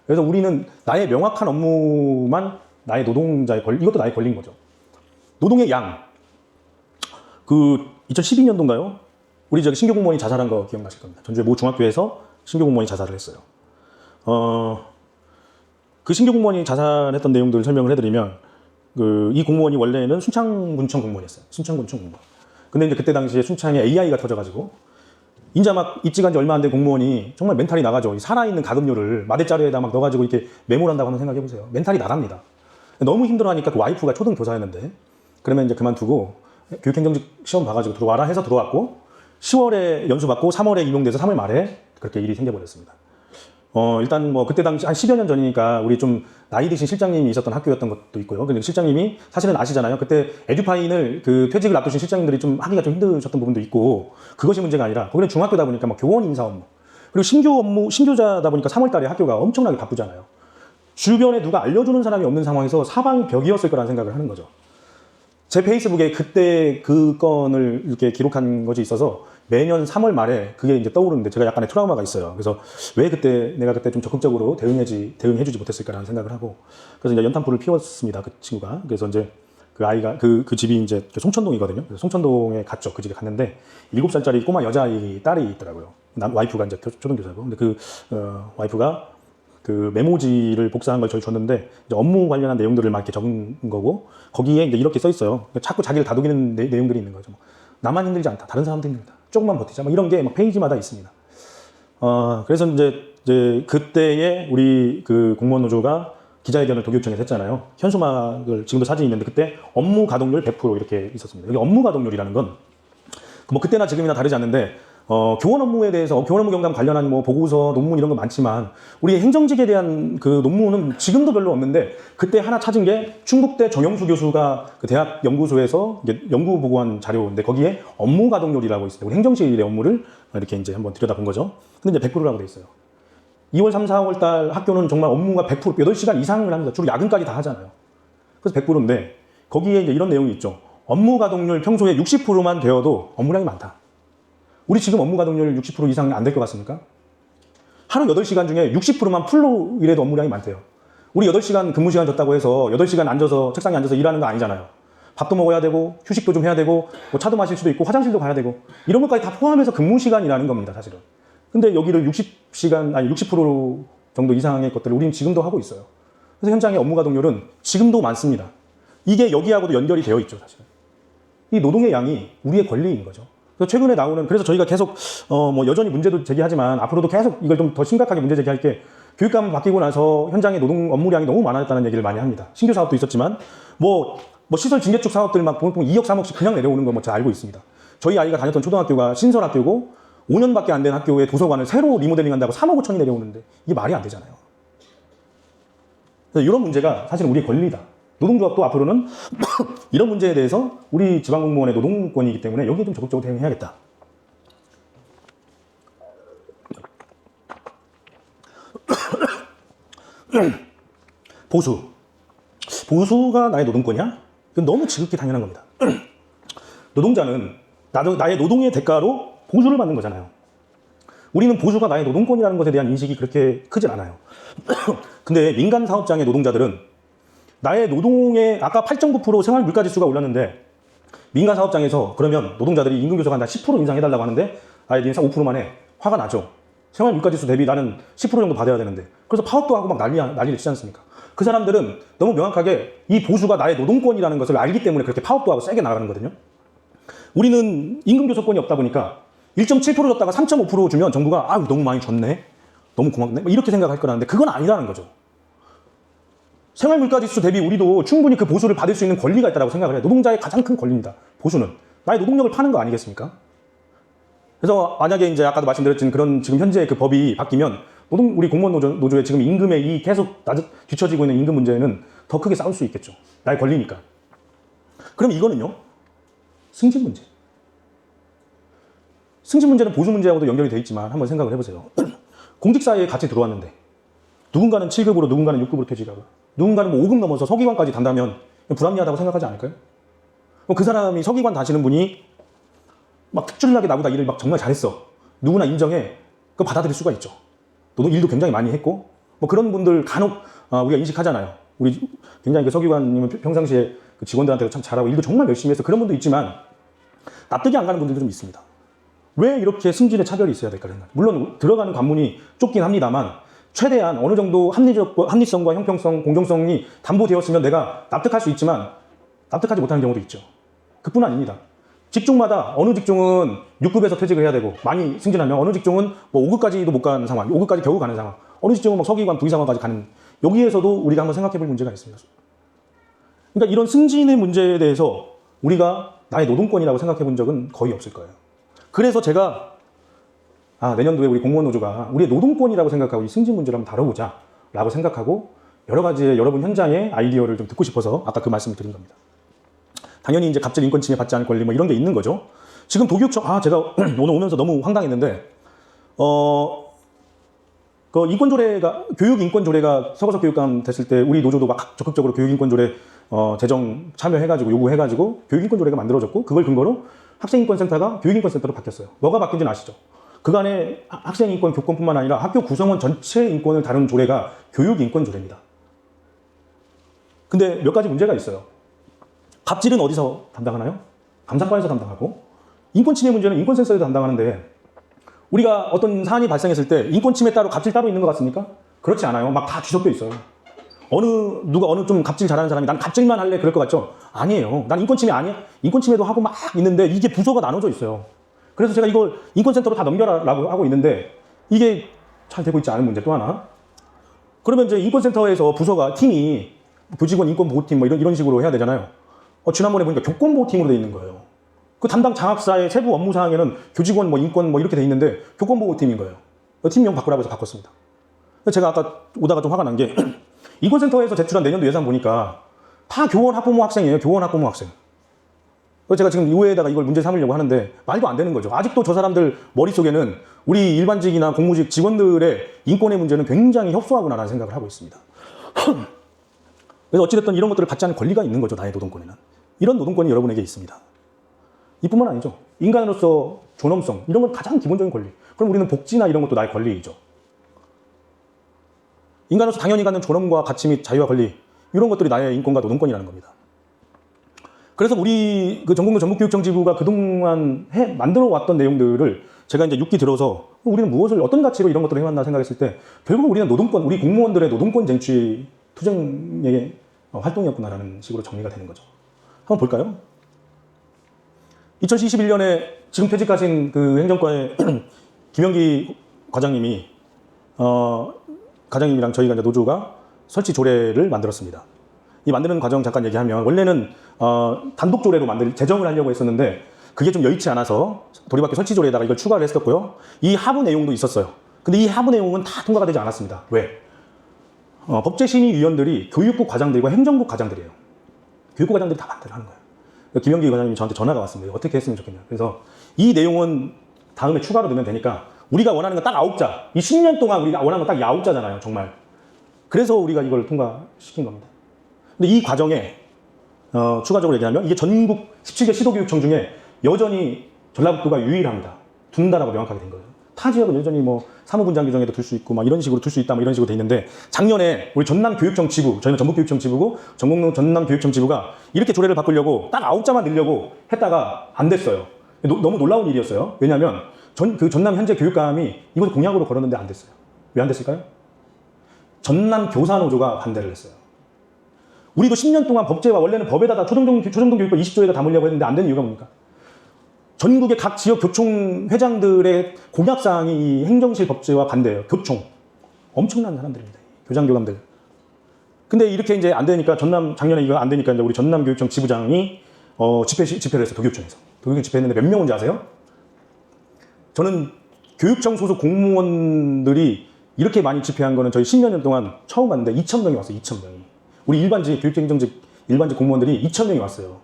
A: 그래서 우리는 나의 명확한 업무만 나의 노동자의 권리, 이것도 나의 권리인 거죠. 노동의 양. 그 2012년도인가요? 우리 저기 신규 공무원이 자살한 거 기억나실 겁니다. 전주의 모 중학교에서 신규 공무원이 자살을 했어요. 그 신규 공무원이 자살했던 내용들을 설명을 해드리면, 이 공무원이 원래는 순창군청 공무원이었어요. 순창군청 공무원. 근데 이제 그때 당시에 순창에 AI가 터져가지고, 인자 막 입직한 지 얼마 안 된 공무원이 정말 멘탈이 나가죠. 살아있는 가급류를 마대자루에다 막 넣어가지고 이렇게 메모한다고 한번 생각해보세요. 멘탈이 나갑니다. 너무 힘들어하니까 그 와이프가 초등교사였는데, 그러면 이제 그만두고 교육행정직 시험 봐가지고 들어와라 해서 들어왔고, 10월에 연수 받고 3월에 임용돼서 3월 말에 그렇게 일이 생겨버렸습니다. 일단 뭐 그때 당시 한 10여 년 전이니까 우리 좀 나이 드신 실장님이 있었던 학교였던 것도 있고요. 근데 실장님이 사실은 아시잖아요. 그때 에듀파인을 그 퇴직을 앞두신 실장님들이 좀 하기가 좀 힘드셨던 부분도 있고, 그것이 문제가 아니라 거기는 중학교다 보니까 막 교원 인사 업무, 그리고 신규자다 보니까 3월 달에 학교가 엄청나게 바쁘잖아요. 주변에 누가 알려주는 사람이 없는 상황에서 사방이 벽이었을 거라는 생각을 하는 거죠. 제 페이스북에 그때 그 건을 이렇게 기록한 것이 있어서 매년 3월 말에 그게 이제 떠오르는데 제가 약간의 트라우마가 있어요. 그래서 왜 내가 그때 좀 적극적으로 대응해주지 못했을까라는 생각을 하고, 그래서 이제 연탄불을 피웠습니다. 그 친구가. 그래서 이제 그 아이가, 그 집이 이제 송천동이거든요. 그래서 송천동에 갔죠. 그 집에 갔는데 7살짜리 꼬마 여자아이 딸이 있더라고요. 와이프가 이제 초등교사고. 근데 와이프가 그 메모지를 복사한 걸 저희 줬는데 이제 업무 관련한 내용들을 막 이렇게 적은 거고, 거기에 이제 이렇게 써 있어요. 자꾸 자기를 다독이는 내용들이 있는 거죠. 나만 힘들지 않다. 다른 사람도 힘들다. 조금만 버티자. 막 이런 게 막 페이지마다 있습니다. 그래서 이제 그때에 우리 그 공무원 노조가 기자회견을 도교육청에서 했잖아요. 현수막을 지금도 사진이 있는데 그때 업무 가동률 100% 이렇게 있었습니다. 여기 업무 가동률이라는 건 뭐 그때나 지금이나 다르지 않는데 교원 업무에 대해서 교원 업무 경감 관련한 뭐 보고서, 논문 이런 거 많지만 우리 행정직에 대한 그 논문은 지금도 별로 없는데, 그때 하나 찾은 게 충북대 정영수 교수가 그 대학 연구소에서 이제 연구 보고한 자료인데 거기에 업무 가동률이라고 있어요. 우리 행정실의 업무를 이렇게 이제 한번 들여다본 거죠. 근데 이제 100%라고 돼 있어요. 2월 3, 4월 달 학교는 정말 업무가 100%, 8시간 이상을 합니다. 주로 야근까지 다 하잖아요. 그래서 100%인데 거기에 이제 이런 내용이 있죠. 업무 가동률 평소에 60%만 되어도 업무량이 많다. 우리 지금 업무 가동률 60% 이상 안 될 것 같습니까? 하루 8시간 중에 60%만 풀로 일해도 업무량이 많대요. 우리 8시간 근무 시간 줬다고 해서 8시간 앉아서 책상에 앉아서 일하는 거 아니잖아요. 밥도 먹어야 되고 휴식도 좀 해야 되고 뭐 차도 마실 수도 있고 화장실도 가야 되고 이런 것까지 다 포함해서 근무 시간이라는 겁니다, 사실은. 근데 여기를 60시간 아니 60% 정도 이상의 것들을 우리는 지금도 하고 있어요. 그래서 현장의 업무 가동률은 지금도 많습니다. 이게 여기하고도 연결이 되어 있죠, 사실은. 이 노동의 양이 우리의 권리인 거죠. 그래서 최근에 나오는, 그래서 저희가 계속 뭐 여전히 문제도 제기하지만 앞으로도 계속 이걸 좀 더 심각하게 문제 제기할 게, 교육감 바뀌고 나서 현장의 노동 업무량이 너무 많아졌다는 얘기를 많이 합니다. 신규 사업도 있었지만 뭐 시설 증개축 사업들 막 보통 2억 3억씩 그냥 내려오는 거 뭐 잘 알고 있습니다. 저희 아이가 다녔던 초등학교가 신설학교고 5년밖에 안 된 학교의 도서관을 새로 리모델링 한다고 3억 5천이 내려오는데 이게 말이 안 되잖아요. 그래서 이런 문제가 사실은 우리의 권리다. 노동조합도 앞으로는 이런 문제에 대해서 우리 지방공무원의 노동권이기 때문에 여기에 좀 적극적으로 대응해야겠다. 보수가 나의 노동권이야? 이건 너무 지극히 당연한 겁니다. 노동자는 나의 노동의 대가로 보수를 받는 거잖아요. 우리는 보수가 나의 노동권이라는 것에 대한 인식이 그렇게 크진 않아요. 근데 민간 사업장의 노동자들은 나의 노동의 아까 8.9% 생활 물가지수가 올랐는데 민간 사업장에서 그러면 노동자들이 임금교섭 한 10% 인상해달라고 하는데 아예 인상 5%만 해. 화가 나죠. 생활물가지수 대비 나는 10% 정도 받아야 되는데. 그래서 파업도 하고 막 난리를 치지 않습니까? 그 사람들은 너무 명확하게 이 보수가 나의 노동권이라는 것을 알기 때문에 그렇게 파업도 하고 세게 나가는 거거든요. 우리는 임금교섭권이 없다 보니까 1.7% 줬다가 3.5% 주면 정부가 아유 너무 많이 줬네. 너무 고맙네. 이렇게 생각할 거라는데 그건 아니라는 거죠. 생활물가지수 대비 우리도 충분히 그 보수를 받을 수 있는 권리가 있다고 생각을 해요. 노동자의 가장 큰 권리입니다. 보수는. 나의 노동력을 파는 거 아니겠습니까? 그래서 만약에 이제 아까도 말씀드렸지만 그런 지금 현재 그 법이 바뀌면 우리 공무원 노조의 지금 임금의 이 계속 뒤처지고 있는 임금 문제는 더 크게 싸울 수 있겠죠. 나의 권리니까. 그럼 이거는요. 승진 문제. 승진 문제는 보수 문제하고도 연결이 되어 있지만 한번 생각을 해보세요. 공직사회에 같이 들어왔는데 누군가는 7급으로 누군가는 6급으로 퇴직하고 누군가는 뭐 5급 넘어서 서기관까지 단다면 불합리하다고 생각하지 않을까요? 그 사람이 서기관 다시는 분이 막 특출나게 나보다 일을 막 정말 잘했어. 누구나 인정해. 그거 받아들일 수가 있죠. 노동 일도 굉장히 많이 했고 뭐 그런 분들 간혹 우리가 인식하잖아요. 우리 굉장히 그 서기관님은 평상시에 그 직원들한테도 참 잘하고 일도 정말 열심히 해서 그런 분도 있지만 납득이 안 가는 분들도 좀 있습니다. 왜 이렇게 승진의 차별이 있어야 될까 생각. 물론 들어가는 관문이 좁긴 합니다만 최대한 어느 정도 합리성과 형평성, 공정성이 담보되었으면 내가 납득할 수 있지만 납득하지 못하는 경우도 있죠. 그뿐 아닙니다. 직종마다 어느 직종은 6급에서 퇴직을 해야 되고 많이 승진하면 어느 직종은 뭐 5급까지도 못 가는 상황, 5급까지 겨우 가는 상황, 어느 직종은 뭐 서기관 부의장관까지 가는 여기에서도 우리가 한번 생각해 볼 문제가 있습니다. 그러니까 이런 승진의 문제에 대해서 우리가 나의 노동권이라고 생각해 본 적은 거의 없을 거예요. 그래서 제가 내년도에 우리 공무원 노조가 우리의 노동권이라고 생각하고 이 승진 문제를 한번 다뤄보자 라고 생각하고 여러 가지의 여러분 현장의 아이디어를 좀 듣고 싶어서 아까 그 말씀을 드린 겁니다. 당연히 이제 갑질 인권 침해 받지 않을 권리 뭐 이런 게 있는 거죠. 지금 도교육청 제가 오늘 오면서 너무 황당했는데 그 인권조례가 교육인권조례가 서거석 교육감 됐을 때 우리 노조도 막 적극적으로 교육인권조례 제정 참여해가지고 요구해가지고 교육인권조례가 만들어졌고 그걸 근거로 학생인권센터가 교육인권센터로 바뀌었어요. 뭐가 바뀐지는 아시죠? 그간에 학생인권 교권뿐만 아니라 학교 구성원 전체 인권을 다루는 조례가 교육인권조례입니다. 근데 몇 가지 문제가 있어요. 갑질은 어디서 담당하나요? 감사관에서 담당하고 인권침해 문제는 인권센터에서 담당하는데 우리가 어떤 사안이 발생했을 때 인권침해 따로 갑질 따로 있는 것 같습니까? 그렇지 않아요. 막 다 뒤섞여 있어요. 어느 좀 갑질 잘하는 사람이 난 갑질만 할래 그럴 것 같죠? 아니에요. 난 인권침해 아니야. 인권침해도 하고 막 있는데 이게 부서가 나눠져 있어요. 그래서 제가 이걸 인권센터로 다 넘겨라라고 하고 있는데 이게 잘 되고 있지 않은 문제 또 하나. 그러면 이제 인권센터에서 부서가 팀이 교직원 인권보호팀 뭐 이런 식으로 해야 되잖아요. 지난번에 보니까 교권보호팀으로 돼 있는 거예요. 그 담당 장학사의 세부 업무 사항에는 교직원 뭐 인권 뭐 이렇게 돼 있는데 교권보호팀인 거예요. 팀명 바꾸라고 해서 바꿨습니다. 제가 아까 오다가 좀 화가 난 게 인권센터에서 제출한 내년도 예산 보니까 다 교원 학부모 학생이에요. 교원 학부모 학생. 제가 지금 의회에다가 이걸 문제 삼으려고 하는데 말도 안 되는 거죠. 아직도 저 사람들 머릿속에는 우리 일반직이나 공무직 직원들의 인권의 문제는 굉장히 협소하구나라는 생각을 하고 있습니다. 그래서 어찌됐든 이런 것들을 받지 않을 권리가 있는 거죠. 나의 노동권에는. 이런 노동권이 여러분에게 있습니다. 이뿐만 아니죠. 인간으로서 존엄성 이런 건 가장 기본적인 권리. 그럼 우리는 복지나 이런 것도 나의 권리이죠. 인간으로서 당연히 갖는 존엄과 가치 및 자유와 권리 이런 것들이 나의 인권과 노동권이라는 겁니다. 그래서 우리 그 전국교육청지부가 그동안 만들어 왔던 내용들을 제가 이제 6기 들어서 우리는 무엇을 어떤 가치로 이런 것들을 해왔나 생각했을 때 결국 우리는 노동권, 우리 공무원들의 노동권 쟁취 투쟁의 활동이었구나라는 식으로 정리가 되는 거죠. 한번 볼까요? 2021년에 지금 퇴직하신 그 행정과의 김영기 과장님이 과장님이랑 저희가 이제 노조가 설치 조례를 만들었습니다. 이 만드는 과정 잠깐 얘기하면 원래는 단독 조례로 제정을 하려고 했었는데 그게 좀 여의치 않아서 도리밖에 설치 조례에다가 이걸 추가를 했었고요. 이 하부 내용도 있었어요. 근데 이 하부 내용은 다 통과가 되지 않았습니다. 왜? 법제심의위원들이 교육국 과장들과 행정국 과장들이에요. 교육국 과장들이 다 반대를 하는 거예요. 김영기 과장님이 저한테 전화가 왔습니다. 어떻게 했으면 좋겠냐. 그래서 이 내용은 다음에 추가로 넣으면 되니까 우리가 원하는 건 딱 9자. 이 10년 동안 우리가 원하는 건 딱 9자잖아요. 정말. 그래서 우리가 이걸 통과시킨 겁니다. 근데 이 과정에 추가적으로 얘기하면 이게 전국 17개 시도교육청 중에 여전히 전라북도가 유일합니다. 둔다라고 명확하게 된 거예요. 타 지역은 여전히 뭐 사무분장 규정에도 둘 수 있고 막 이런 식으로 둘 수 있다 뭐 이런 식으로 돼 있는데, 작년에 우리 전남교육청 지부, 저희는 전북교육청 지부고 전남교육청 지부가 이렇게 조례를 바꾸려고 딱 9자만 넣으려고 했다가 안 됐어요. 너무 놀라운 일이었어요. 왜냐하면 전남 현재 교육감이 이걸 공약으로 걸었는데 안 됐어요. 왜 안 됐을까요? 전남 교사노조가 반대를 했어요. 우리도 10년 동안 법제화, 원래는 법에다가 초중등교육법 20조에다 담으려고 했는데 안 된 이유가 뭡니까? 전국의 각 지역 교총 회장들의 공약사항이 이 행정실 법제화 반대예요. 교총. 엄청난 사람들입니다. 교장, 교감들. 근데 이렇게 이제 안 되니까 작년에 이거 안 되니까 이제 우리 전남교육청 지부장이 집회를 했어요. 도교육청에서. 도교육청 집회했는데 몇 명 온지 아세요? 저는 교육청 소속 공무원들이 이렇게 많이 집회한 거는 저희 10여 년 동안 처음 봤는데 2,000명이 왔어요. 2,000명이. 우리 일반직, 교육행정직 일반직 공무원들이 2,000명이 왔어요.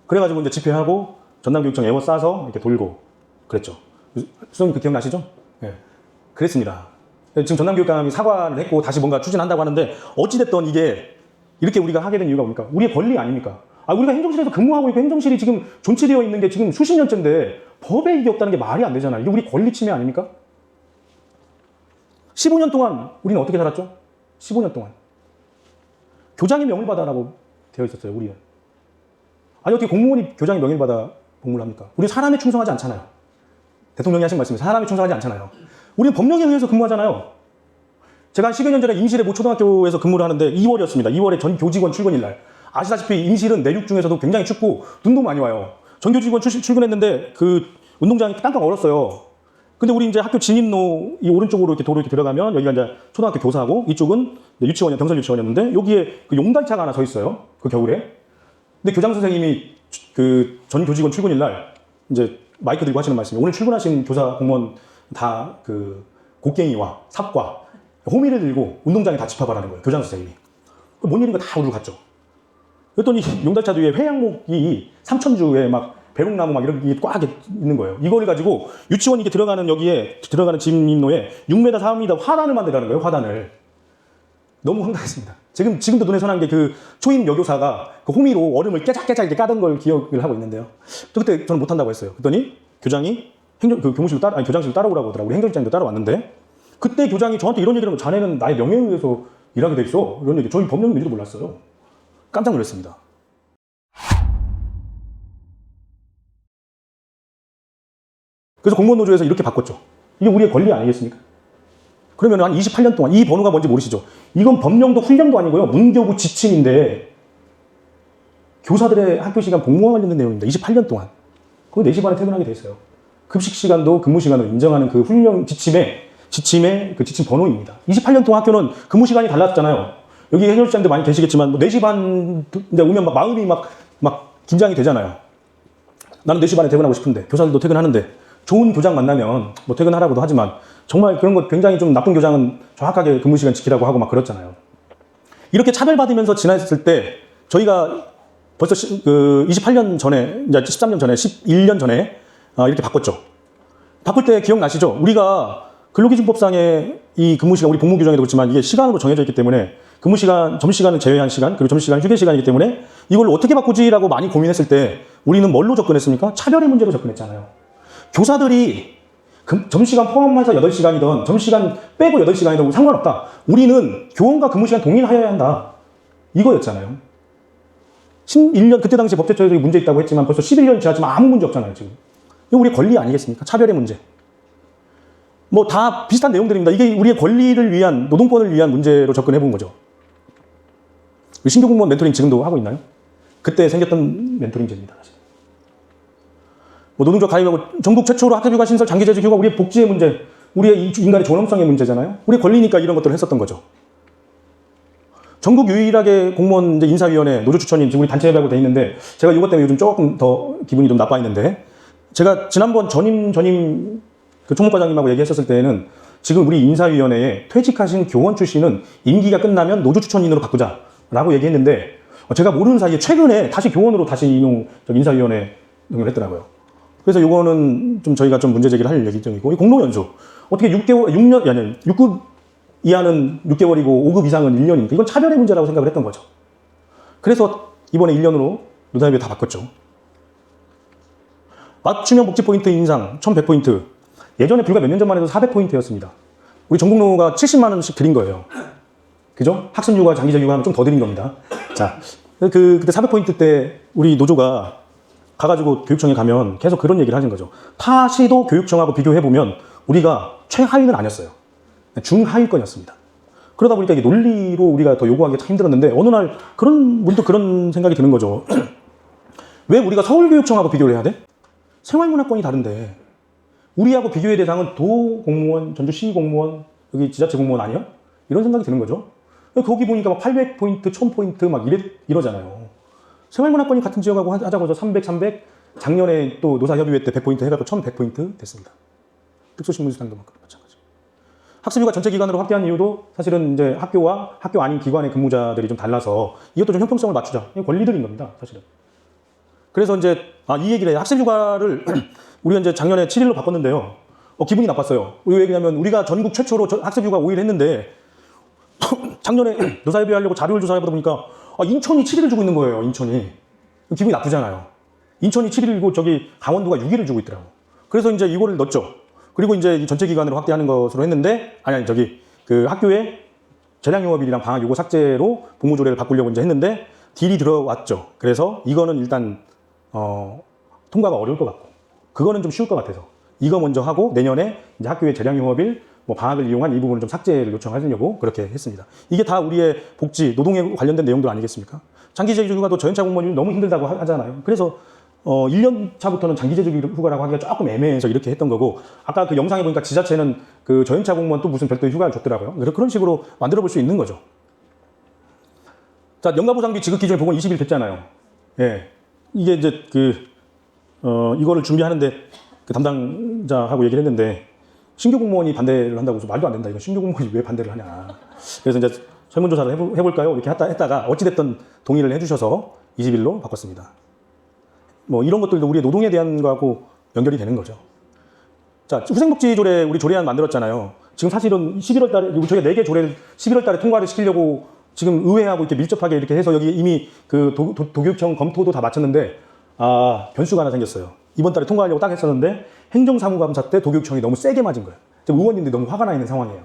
A: 그래가지고 이제 집회하고 전남교육청 애워 싸서 이렇게 돌고 그랬죠. 수석님 그 기억나시죠? 네. 그랬습니다. 지금 전남교육감이 사과를 했고 다시 뭔가 추진한다고 하는데, 어찌됐든 이게 이렇게 우리가 하게 된 이유가 뭡니까? 우리의 권리 아닙니까? 우리가 행정실에서 근무하고 있고 행정실이 지금 존치되어 있는 게 지금 수십 년째인데 법에 이게 없다는 게 말이 안 되잖아요. 이게 우리 권리 침해 아닙니까? 15년 동안 우리는 어떻게 살았죠? 15년 동안. 교장이 명을받아라고 되어 있었어요, 우리는. 아니, 어떻게 공무원이 교장이 명예받아 복무를 합니까? 우리는 사람에 충성하지 않잖아요. 대통령이 하신 말씀이 사람에 충성하지 않잖아요. 우리는 법령에 의해서 근무하잖아요. 제가 한 10여 년 전에 임실의 모 초등학교에서 근무를 하는데 2월이었습니다. 2월에 전 교직원 출근일 날. 아시다시피 임실은 내륙 중에서도 굉장히 춥고 눈도 많이 와요. 전 교직원 출근했는데 그 운동장이 깡깡 얼었어요. 근데 우리 이제 학교 진입로 이 오른쪽으로 이렇게 도로 이렇게 들어가면 여기가 이제 초등학교 교사하고 이쪽은 유치원이야, 병설 유치원이었는데 여기에 그 용달차가 하나 서 있어요. 그 겨울에. 근데 교장 선생님이 그 전 교직원 출근일 날 이제 마이크 들고 하시는 말씀이, 오늘 출근하신 교사 공무원 다 그 곡괭이와 삽과 호미를 들고 운동장에 다 집합하라는 거예요. 교장 선생님이. 뭔 일인가 다 우르르 갔죠. 그랬더니 용달차 뒤에 회양목이 3,000주에 막 배롱나무 막 이런 게 꽉 있는 거예요. 이걸 가지고 유치원 이렇게 들어가는 여기에 들어가는 진입로에 6m, 4m 화단을 만들라는 거예요. 화단을. 너무 황당했습니다. 지금도 눈에 선한 게 그 초임 여교사가 그 호미로 얼음을 깨작깨작 이렇게 까던 걸 기억을 하고 있는데요. 또 그때 저는 못한다고 했어요. 그랬더니 교장이 교무실로 교장실로 따라오라고 하더라고요. 우리 행정실장도 따라왔는데, 그때 교장이 저한테 이런 얘기를 하면, 자네는 나의 명예에 의해서 일하게 돼 있어. 이런 얘기. 저희 법령이 뭔지도 몰랐어요. 깜짝 놀랐습니다. 그래서 공무원노조에서 이렇게 바꿨죠. 이게 우리의 권리 아니겠습니까? 그러면 한 28년 동안, 이 번호가 뭔지 모르시죠? 이건 법령도 훈령도 아니고요. 문교부 지침인데 교사들의 학교 시간 복무와 관련된 내용입니다. 28년 동안. 그거 4시 반에 퇴근하게 돼 있어요. 급식 시간도 근무 시간으로 인정하는 그 훈령 지침의 그 지침 번호입니다. 28년 동안 학교는 근무 시간이 달랐잖아요. 여기 해설자님들 많이 계시겠지만 뭐 4시 반 오면 막 마음이 막 긴장이 되잖아요. 나는 4시 반에 퇴근하고 싶은데, 교사들도 퇴근하는데, 좋은 교장 만나면 뭐 퇴근하라고도 하지만 정말 그런 거 굉장히 좀 나쁜 교장은 정확하게 근무 시간 지키라고 하고 막 그렇잖아요. 이렇게 차별받으면서 지냈을 때 저희가 벌써 28년 전에, 이제 13년 전에, 11년 전에 이렇게 바꿨죠. 바꿀 때 기억나시죠? 우리가 근로기준법상의 이 근무시간, 우리 복무규정에도 그렇지만 이게 시간으로 정해져 있기 때문에 근무시간, 점심시간을 제외한 시간, 그리고 점심시간 휴게시간이기 때문에 이걸 어떻게 바꾸지라고 많이 고민했을 때 우리는 뭘로 접근했습니까? 차별의 문제로 접근했잖아요. 교사들이 점심시간 포함해서 8시간이든 점심시간 빼고 8시간이든 상관없다. 우리는 교원과 근무시간 동일하여야 한다. 이거였잖아요. 11년, 그때 당시 법제처에서 문제 있다고 했지만 벌써 11년이 지났지만 아무 문제 없잖아요, 지금. 이거 우리의 권리 아니겠습니까? 차별의 문제. 뭐 다 비슷한 내용들입니다. 이게 우리의 권리를 위한, 노동권을 위한 문제로 접근해 본 거죠. 신규 공무원 멘토링 지금도 하고 있나요? 그때 생겼던 멘토링제입니다. 뭐 노동조 가입하고 전국 최초로 학교휴가 신설 장기재직 휴가, 우리의 복지의 문제, 우리의 인간의 존엄성의 문제잖아요. 우리의 권리니까 이런 것들을 했었던 거죠. 전국 유일하게 공무원 이제 인사위원회 노조 추천인 지금 우리 단체회라고 돼 있는데, 제가 이것 때문에 요즘 조금 더 기분이 좀 나빠 있는데, 제가 지난번 전임 그 총무과장님하고 얘기했었을 때에는 지금 우리 인사위원회에 퇴직하신 교원 출신은 임기가 끝나면 노조 추천인으로 바꾸자라고 얘기했는데, 제가 모르는 사이에 최근에 다시 교원으로 다시 인사위원회 등을 했더라고요. 그래서 요거는 좀 저희가 좀 문제 제기를 할 예정이고, 이 공로연수 어떻게 6급 이하는 6개월이고 5급 이상은 1년입니까? 이건 차별의 문제라고 생각을 했던 거죠. 그래서 이번에 1년으로 노사협의 다 바꿨죠. 맞춤형 복지 포인트 인상 1,100포인트. 예전에 불과 몇 년 전만 해도 400포인트였습니다. 우리 전국노가 70만 원씩 드린 거예요. 그죠? 학습휴가, 장기적 휴가 하면 좀 더 드린 겁니다. 자, 그때 400포인트 때 우리 노조가 가가지고 교육청에 가면 계속 그런 얘기를 하는 거죠. 타 시도 교육청하고 비교해보면 우리가 최하위는 아니었어요. 중하위권이었습니다. 그러다 보니까 이게 논리로 우리가 더 요구하기가 참 힘들었는데 어느 날 문득 그런 생각이 드는 거죠. 왜 우리가 서울교육청하고 비교를 해야 돼? 생활문화권이 다른데 우리하고 비교의 대상은 도 공무원, 전주시 공무원, 여기 지자체 공무원 아니야? 이런 생각이 드는 거죠. 거기 보니까 막 800포인트, 1000포인트 막 이러잖아요. 생활문화권이 같은 지역하고 하자고 해서 300. 작년에 또 노사협의회 때 100포인트 해가지고 1100포인트 됐습니다. 특수신문수당도 마찬가지. 학습휴가 전체 기간으로 확대한 이유도 사실은 이제 학교와 학교 아닌 기관의 근무자들이 좀 달라서 이것도 좀 형평성을 맞추자. 이게 권리들인 겁니다, 사실은. 그래서 이제 이 얘기를 해요. 학습휴가를 우리가 이제 작년에 7일로 바꿨는데요. 기분이 나빴어요. 왜 그러냐면 우리가 전국 최초로 학습휴가 5일 했는데 작년에 노사협의 하려고 자료를 조사해보다 보니까 인천이 7일을 주고 있는 거예요. 인천이. 기분이 나쁘잖아요. 인천이 7일이고 저기 강원도가 6일을 주고 있더라고. 그래서 이제 이거를 넣었죠. 그리고 이제 전체 기간으로 확대하는 것으로 했는데 저기 그 학교에 재량용업일이랑 방학 요거 삭제로 복무조례를 바꾸려고 이제 했는데 딜이 들어왔죠. 그래서 이거는 일단 통과가 어려울 것 같고 그거는 좀 쉬울 것 같아서 이거 먼저 하고 내년에 이제 학교의 재량용업일 방학을 이용한 이 부분을 좀 삭제를 요청하려고 그렇게 했습니다. 이게 다 우리의 복지, 노동에 관련된 내용들 아니겠습니까? 장기제주 휴가도 저연차 공무원이 너무 힘들다고 하잖아요. 그래서 1년 차부터는 장기제주 휴가라고 하기가 조금 애매해서 이렇게 했던 거고 아까 그 영상에 보니까 지자체는 그 저연차 공무원 또 무슨 별도의 휴가를 줬더라고요. 그래서 그런 식으로 만들어 볼 수 있는 거죠. 자, 연가보상비 지급 기준에 보건 20일 됐잖아요. 예. 이게 이제 이거를 준비하는데 그 담당자하고 얘기를 했는데 신규 공무원이 반대를 한다고 해서 말도 안 된다. 이거 신규 공무원이 왜 반대를 하냐. 그래서 이제 설문조사를 해볼까요? 이렇게 했다가 어찌됐든 동의를 해주셔서 20일로 바꿨습니다. 이런 것들도 우리의 노동에 대한 거하고 연결이 되는 거죠. 자, 후생복지조례 우리 조례안 만들었잖아요. 지금 사실은 11월 달에, 저희가 4개 조례를 11월 달에 통과를 시키려고 지금 의회하고 이렇게 밀접하게 이렇게 해서 여기 이미 그 도교육청 검토도 다 마쳤는데, 변수가 하나 생겼어요. 이번 달에 통과하려고 딱 했었는데, 행정사무감사 때 도교육청이 너무 세게 맞은 거예요. 지금 의원님들이 너무 화가 나 있는 상황이에요.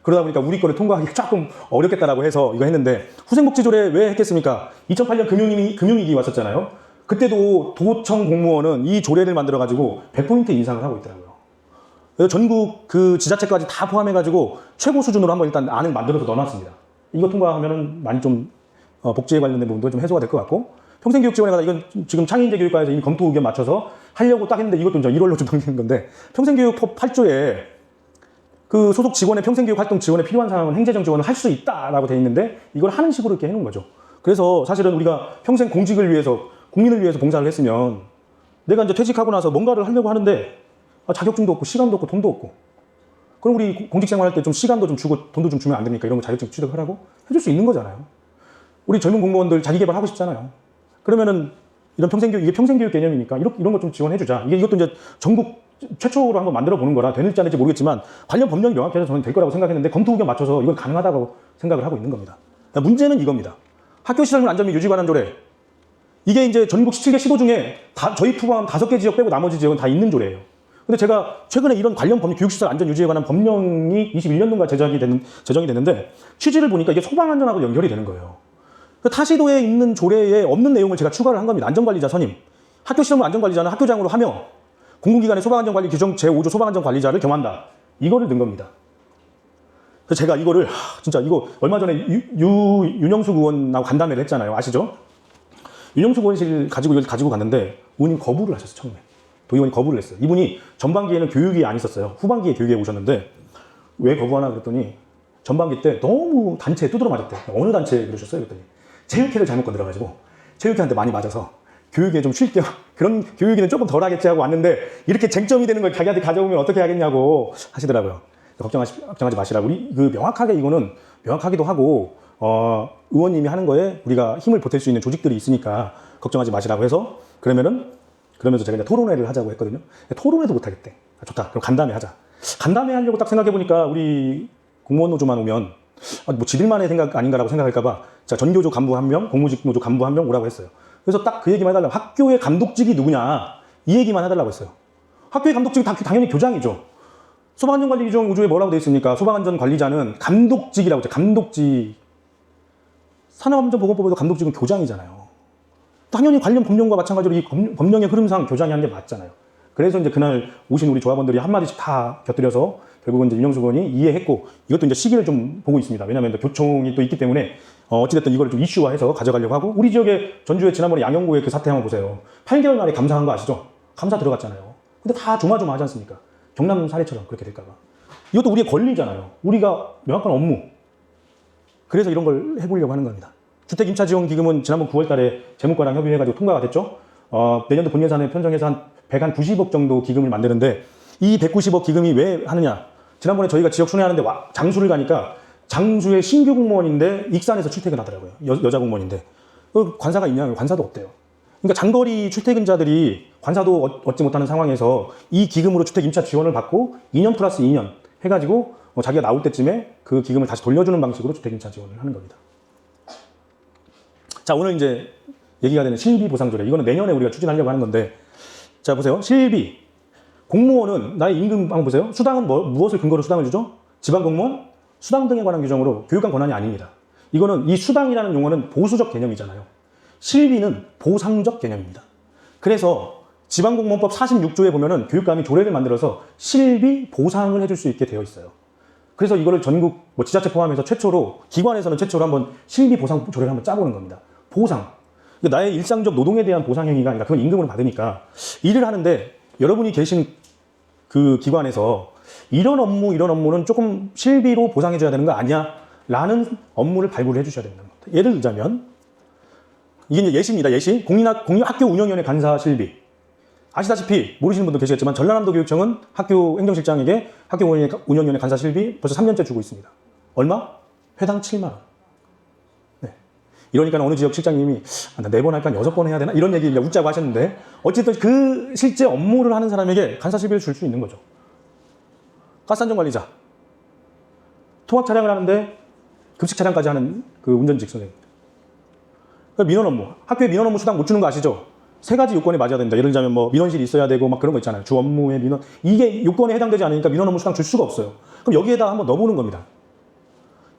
A: 그러다 보니까 우리 거를 통과하기가 조금 어렵겠다라고 해서 이거 했는데, 후생복지조례 왜 했겠습니까? 2008년 금융위기 왔었잖아요. 그때도 도청 공무원은 이 조례를 만들어가지고 100포인트 인상을 하고 있더라고요. 그래서 전국 그 지자체까지 다 포함해가지고 최고 수준으로 한번 일단 안을 만들어서 넣어놨습니다. 이거 통과하면은 많이 좀 복지에 관련된 부분도 좀 해소가 될 것 같고, 평생교육 지원에 관해서 이건 지금 창의인재 교육과에서 이미 검토 의견 맞춰서 하려고 딱 했는데 이것도 이제 1월로 좀 넘기는 건데, 평생교육법 8조에 그 소속 직원의 평생교육 활동 지원에 필요한 사항은 행재정 지원을 할 수 있다라고 돼 있는데 이걸 하는 식으로 이렇게 해놓은 거죠. 그래서 사실은 우리가 평생 공직을 위해서 국민을 위해서 봉사를 했으면 내가 이제 퇴직하고 나서 뭔가를 하려고 하는데 자격증도 없고 시간도 없고 돈도 없고, 그럼 우리 공직 생활할 때 좀 시간도 좀 주고 돈도 좀 주면 안 됩니까? 이런 거 자격증 취득하라고 해줄 수 있는 거잖아요. 우리 젊은 공무원들 자기 개발하고 싶잖아요. 그러면은 이런 평생교육, 이게 평생교육 개념이니까 이런 거 좀 지원해주자. 이것도 이제 전국 최초로 한번 만들어 보는 거라 되는지 안 될지 모르겠지만 관련 법령이 명확해서 저는 될 거라고 생각했는데 검토 의견 맞춰서 이건 가능하다고 생각을 하고 있는 겁니다. 문제는 이겁니다. 학교시설물 안전 및 유지 관한 조례. 이게 이제 전국 17개 시도 중에 저희 포함 5개 지역 빼고 나머지 지역은 다 있는 조례예요. 근데 제가 최근에 이런 관련 법령, 교육시설 안전 유지에 관한 법령이 21년도인가 제정이 됐는데 취지를 보니까 이게 소방안전하고 연결이 되는 거예요. 타시도에 있는 조례에 없는 내용을 제가 추가를 한 겁니다. 안전관리자 선임. 학교시설물 안전관리자는 학교장으로 하며 공공기관의 소방안전관리 규정 제5조 소방안전관리자를 겸한다. 이거를 넣은 겁니다. 그래서 제가 이거를 진짜 이거 얼마 전에 윤영숙 의원하고 간담회를 했잖아요. 아시죠? 윤영숙 의원실 이걸 가지고 갔는데 의원님 거부를 하셨어요. 처음에. 도의원이 거부를 했어요. 이분이 전반기에는 교육이 안 있었어요. 후반기에 교육에 오셨는데 왜 거부하나 그랬더니 전반기 때 너무 단체에 두드러 맞았대. 어느 단체에 그러셨어요? 그랬더니 체육회를 잘못 건드려가지고 체육회한테 많이 맞아서 교육에 좀 쉴 겸 그런 교육에는 조금 덜 하겠지 하고 왔는데 이렇게 쟁점이 되는 걸 자기한테 가져오면 어떻게 하겠냐고 하시더라고요. 걱정하지 마시라고. 명확하게 이거는 명확하기도 하고 의원님이 하는 거에 우리가 힘을 보탤 수 있는 조직들이 있으니까 걱정하지 마시라고 해서 그러면서 제가 이제 토론회를 하자고 했거든요. 토론회도 못 하겠대. 좋다. 그럼 간담회 하자. 간담회 하려고 딱 생각해 보니까 우리 공무원 노조만 오면 지들만의 생각 아닌가라고 생각할까봐 자 전교조 간부 1명, 공무직 노조 간부 1명 오라고 했어요. 그래서 딱 그 얘기만 해달라고. 학교의 감독직이 누구냐 이 얘기만 해달라고 했어요. 학교의 감독직이 당연히 교장이죠. 소방안전관리규정 5조에 뭐라고 되어 있습니까? 소방안전관리자는 감독직이라고 했죠. 감독직. 산업안전보건법에도 감독직은 교장이잖아요. 당연히 관련 법령과 마찬가지로 이 법령의 흐름상 교장이 하는 게 맞잖아요. 그래서 이제 그날 오신 우리 조합원들이 한마디씩 다 곁들여서 결국은 이제 윤영숙 의원이 이해했고, 이것도 이제 시기를 좀 보고 있습니다. 왜냐하면 교총이 또 있기 때문에 어찌됐든 이걸 좀 이슈화해서 가져가려고 하고, 우리 지역에 전주에 지난번에 양영구의 그 사태 한번 보세요. 8개월 만에 감사한 거 아시죠? 감사 들어갔잖아요. 근데 다 조마조마하지 않습니까? 경남 사례처럼 그렇게 될까봐. 이것도 우리의 권리잖아요. 우리가 명확한 업무. 그래서 이런 걸 해보려고 하는 겁니다. 주택임차지원기금은 지난번 9월 달에 재무과랑 협의해가지고 통과가 됐죠. 내년도 본예산에 편성해서 한 190억 정도 기금을 만드는데, 이 190억 기금이 왜 하느냐. 지난번에 저희가 지역 순회하는데 장수를 가니까 장수의 신규 공무원인데 익산에서 출퇴근 하더라고요. 여자 공무원인데. 관사가 있냐면 관사도 없대요. 그러니까 장거리 출퇴근자들이 관사도 얻지 못하는 상황에서 이 기금으로 주택임차 지원을 받고 2년 플러스 2년 해가지고 자기가 나올 때쯤에 그 기금을 다시 돌려주는 방식으로 주택임차 지원을 하는 겁니다. 자, 오늘 이제 얘기가 되는 실비 보상조례. 이거는 내년에 우리가 추진하려고 하는 건데, 자, 보세요. 실비. 공무원은 나의 임금 한번 보세요. 수당은 무엇을 근거로 수당을 주죠? 지방공무원, 수당 등에 관한 규정으로 교육감 권한이 아닙니다. 이거는 이 수당이라는 용어는 보수적 개념이잖아요. 실비는 보상적 개념입니다. 그래서 지방공무원법 46조에 보면은 교육감이 조례를 만들어서 실비 보상을 해줄 수 있게 되어 있어요. 그래서 이거를 전국 지자체 포함해서 최초로, 기관에서는 최초로 한번 실비 보상 조례를 한번 짜보는 겁니다. 보상. 나의 일상적 노동에 대한 보상 행위가 아니라 그건 임금으로 받으니까 일을 하는데 여러분이 계신 그 기관에서 이런 업무는 조금 실비로 보상해줘야 되는 거 아니야? 라는 업무를 발굴을 해주셔야 된다는 겁니다. 예를 들자면, 이게 이제 예시입니다. 예시. 공립학교 운영위원회 간사 실비. 아시다시피 모르시는 분도 계시겠지만 전라남도 교육청은 학교 행정실장에게 학교 운영위원회 간사 실비 벌써 3년째 주고 있습니다. 얼마? 회당 7만 원. 네. 이러니까 어느 지역 실장님이 나 4번 할까 6번 해야 되나? 이런 얘기 웃자고 하셨는데, 어쨌든 그 실제 업무를 하는 사람에게 간사 실비를 줄 수 있는 거죠. 가스안전관리자. 통학 차량을 하는데 급식 차량까지 하는 그 운전직 선생님. 민원 업무. 학교에 민원 업무 수당 못 주는 거 아시죠? 3가지 요건에 맞아야 된다. 예를 들자면 민원실이 있어야 되고 막 그런 거 있잖아요. 주 업무의 민원. 이게 요건에 해당되지 않으니까 민원 업무 수당 줄 수가 없어요. 그럼 여기에다 한번 넣어보는 겁니다.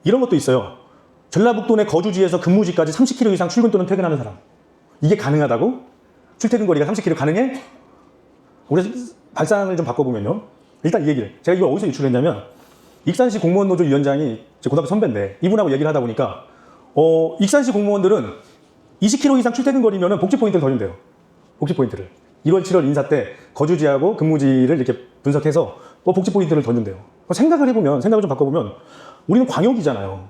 A: 이런 것도 있어요. 전라북도 내 거주지에서 근무지까지 30km 이상 출근 또는 퇴근하는 사람. 이게 가능하다고? 출퇴근 거리가 30km 가능해? 우리 발상을 좀 바꿔보면요. 일단 이 얘기를. 제가 이걸 어디서 유출했냐면, 익산시 공무원노조 위원장이 제 고등학교 선배인데 이분하고 얘기를 하다 보니까 익산시 공무원들은 20km 이상 출퇴근 거리면 복지 포인트를 더 준대요. 복지 포인트를. 1월, 7월 인사 때 거주지하고 근무지를 이렇게 분석해서 복지 포인트를 더 준대요. 생각을 좀 바꿔보면 우리는 광역이잖아요.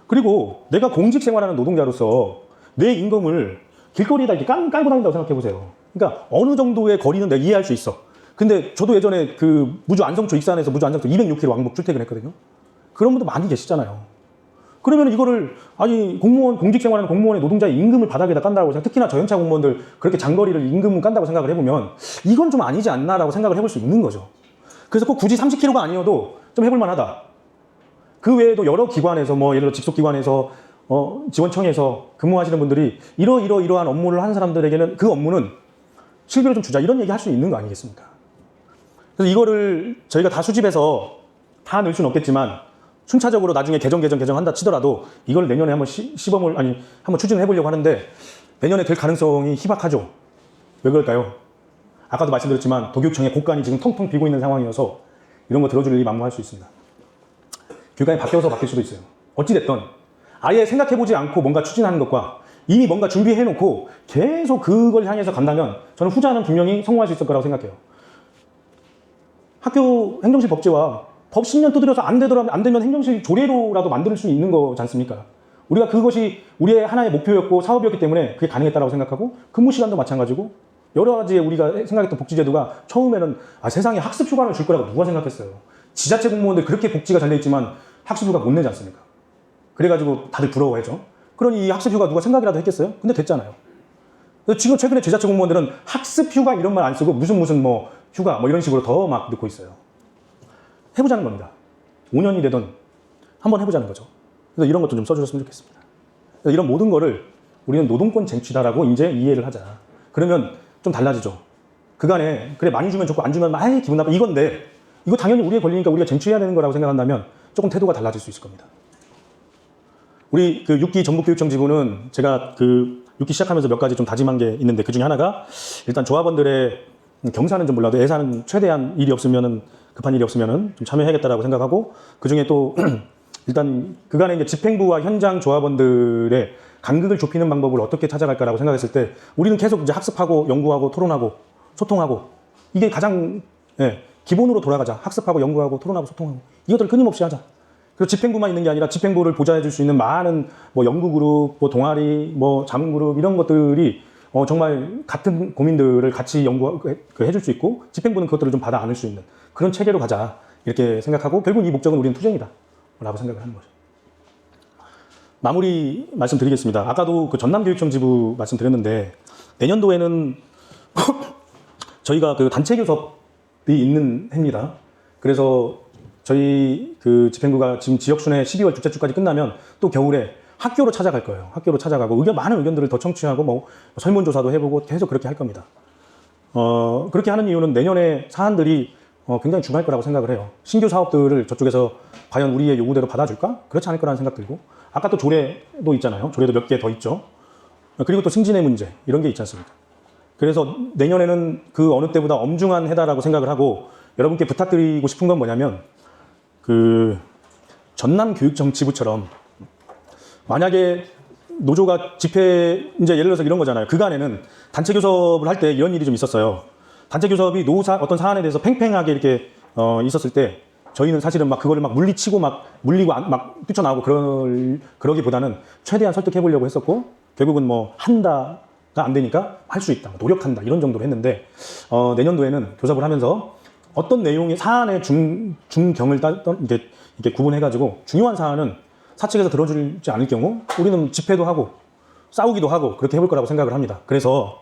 A: 그리고 내가 공직 생활하는 노동자로서 내 임금을 길거리에다 이렇게 깔고 다닌다고 생각해보세요. 그러니까 어느 정도의 거리는 내가 이해할 수 있어. 근데 저도 예전에 그 무주 안성초 익산에서 무주 안성초 206km 왕복 출퇴근했거든요. 그런 분도 많이 계시잖아요. 그러면 이거를 공직 생활하는 공무원의 노동자의 임금을 바닥에다 깐다고 생각, 특히나 저연차 공무원들 그렇게 장거리를 임금을 깐다고 생각을 해보면 이건 좀 아니지 않나라고 생각을 해볼 수 있는 거죠. 그래서 꼭 굳이 30km가 아니어도 좀 해볼 만하다. 그 외에도 여러 기관에서 예를 들어 직속기관에서 지원청에서 근무하시는 분들이 이러한 업무를 하는 사람들에게는 그 업무는 실비를 좀 주자, 이런 얘기 할 수 있는 거 아니겠습니까? 그래서 이거를 저희가 다 수집해서 다 넣을 수는 없겠지만 순차적으로 나중에 개정한다 치더라도 이걸 내년에 한번 한번 추진을 해보려고 하는데, 내년에 될 가능성이 희박하죠. 왜 그럴까요? 아까도 말씀드렸지만 도교육청의 곳간이 지금 텅텅 비고 있는 상황이어서 이런 거 들어줄 일이 만무할 수 있습니다. 교육감이 바뀌어서 바뀔 수도 있어요. 어찌됐든 아예 생각해보지 않고 뭔가 추진하는 것과 이미 뭔가 준비해놓고 계속 그걸 향해서 간다면 저는 후자는 분명히 성공할 수 있을 거라고 생각해요. 학교 행정실 법제와 법 10년 두드려서 안 되면 행정실 조례로라도 만들 수 있는 거지 않습니까? 우리가 그것이 우리의 하나의 목표였고 사업이었기 때문에 그게 가능했다고 생각하고, 근무 시간도 마찬가지고 여러 가지 우리가 생각했던 복지제도가 처음에는 세상에 학습 휴가를 줄 거라고 누가 생각했어요. 지자체 공무원들 그렇게 복지가 잘 돼 있지만 학습 휴가 못 내지 않습니까? 그래가지고 다들 부러워하죠. 그러니 이 학습 휴가 누가 생각이라도 했겠어요? 근데 됐잖아요. 지금 최근에 지자체 공무원들은 학습 휴가 이런 말 안 쓰고 무슨 휴가 이런 식으로 더 막 넣고 있어요. 해보자는 겁니다. 5년이 되던 한번 해보자는 거죠. 그래서 이런 것도 좀 써주셨으면 좋겠습니다. 이런 모든 거를 우리는 노동권 쟁취다라고 이제 이해를 하자. 그러면 좀 달라지죠. 그간에 그래 많이 주면 좋고 안 주면 기분 나빠 이건데, 이거 당연히 우리의 권리니까 우리가 쟁취해야 되는 거라고 생각한다면 조금 태도가 달라질 수 있을 겁니다. 우리 그 6기 전북교육청 지부는 제가 그 6기 시작하면서 몇 가지 좀 다짐한 게 있는데 그 중에 하나가 일단 조합원들의 경사는 좀 몰라도 예산 최대한 일이 없으면은 급한 일이 없으면은 좀 참여해야겠다라고 생각하고 그 중에 또 일단 그간에 이제 집행부와 현장 조합원들의 간극을 좁히는 방법을 어떻게 찾아갈까라고 생각했을 때 우리는 계속 이제 학습하고 연구하고 토론하고 소통하고 이게 가장 기본으로 돌아가자. 학습하고 연구하고 토론하고 소통하고 이것들을 끊임없이 하자. 그리고 집행부만 있는 게 아니라 집행부를 보좌해 줄 수 있는 많은 뭐 연구그룹, 뭐 동아리, 뭐 자문그룹 이런 것들이 정말 같은 고민들을 같이 해줄 수 있고 집행부는 그것들을 좀 받아 안을 수 있는 그런 체계로 가자 이렇게 생각하고 결국 이 목적은 우리는 투쟁이다 라고 생각을 하는 거죠. 마무리 말씀드리겠습니다. 아까도 그 전남교육청 지부 말씀드렸는데 내년도에는 저희가 그 단체 교섭이 있는 해입니다. 그래서 저희 그 집행부가 지금 지역순회 12월 둘째 주까지 끝나면 또 겨울에 학교로 찾아갈 거예요. 학교로 찾아가고 많은 의견들을 더 청취하고 뭐 설문조사도 해보고 계속 그렇게 할 겁니다. 그렇게 하는 이유는 내년에 사안들이 굉장히 중요할 거라고 생각을 해요. 신규 사업들을 저쪽에서 과연 우리의 요구대로 받아줄까? 그렇지 않을 거라는 생각 들고 아까 또 조례도 있잖아요. 조례도 몇 개 더 있죠. 그리고 또 승진의 문제 이런 게 있지 않습니까? 그래서 내년에는 그 어느 때보다 엄중한 해다라고 생각을 하고 여러분께 부탁드리고 싶은 건 뭐냐면 그 전남교육청 지부처럼 만약에 노조가 집회 이제 예를 들어서 이런 거잖아요. 그간에는 단체 교섭을 할 때 이런 일이 좀 있었어요. 단체 교섭이 어떤 사안에 대해서 팽팽하게 이렇게 있었을 때 저희는 사실은 막 그거를 막 물리치고 막 물리고 막 뛰쳐나오고 그러기보다는 최대한 설득해 보려고 했었고 결국은 뭐 한다가 안 되니까 할 수 있다, 노력한다 이런 정도로 했는데 내년도에는 교섭을 하면서 어떤 내용의 사안의 중경을 이렇게 구분해가지고 중요한 사안은 사측에서 들어주지 않을 경우 우리는 집회도 하고 싸우기도 하고 그렇게 해볼 거라고 생각을 합니다. 그래서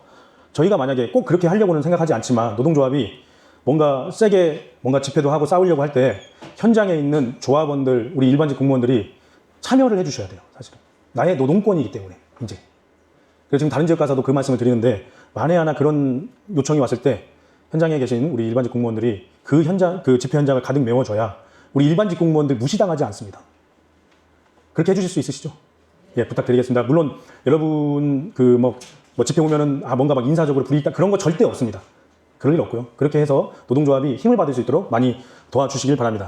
A: 저희가 만약에 꼭 그렇게 하려고는 생각하지 않지만 노동조합이 뭔가 세게 뭔가 집회도 하고 싸우려고 할 때 현장에 있는 조합원들, 우리 일반직 공무원들이 참여를 해주셔야 돼요. 사실은 나의 노동권이기 때문에 이제. 그래서 지금 다른 지역 가서도 그 말씀을 드리는데 만에 하나 그런 요청이 왔을 때 현장에 계신 우리 일반직 공무원들이 그 집회 현장을 가득 메워줘야 우리 일반직 공무원들 무시당하지 않습니다. 그렇게 해주실 수 있으시죠? 예, 부탁드리겠습니다. 물론 여러분 뭐 집회 오면은 뭔가 막 인사적으로 불이익다 그런 거 절대 없습니다. 그럴 일 없고요. 그렇게 해서 노동조합이 힘을 받을 수 있도록 많이 도와주시길 바랍니다.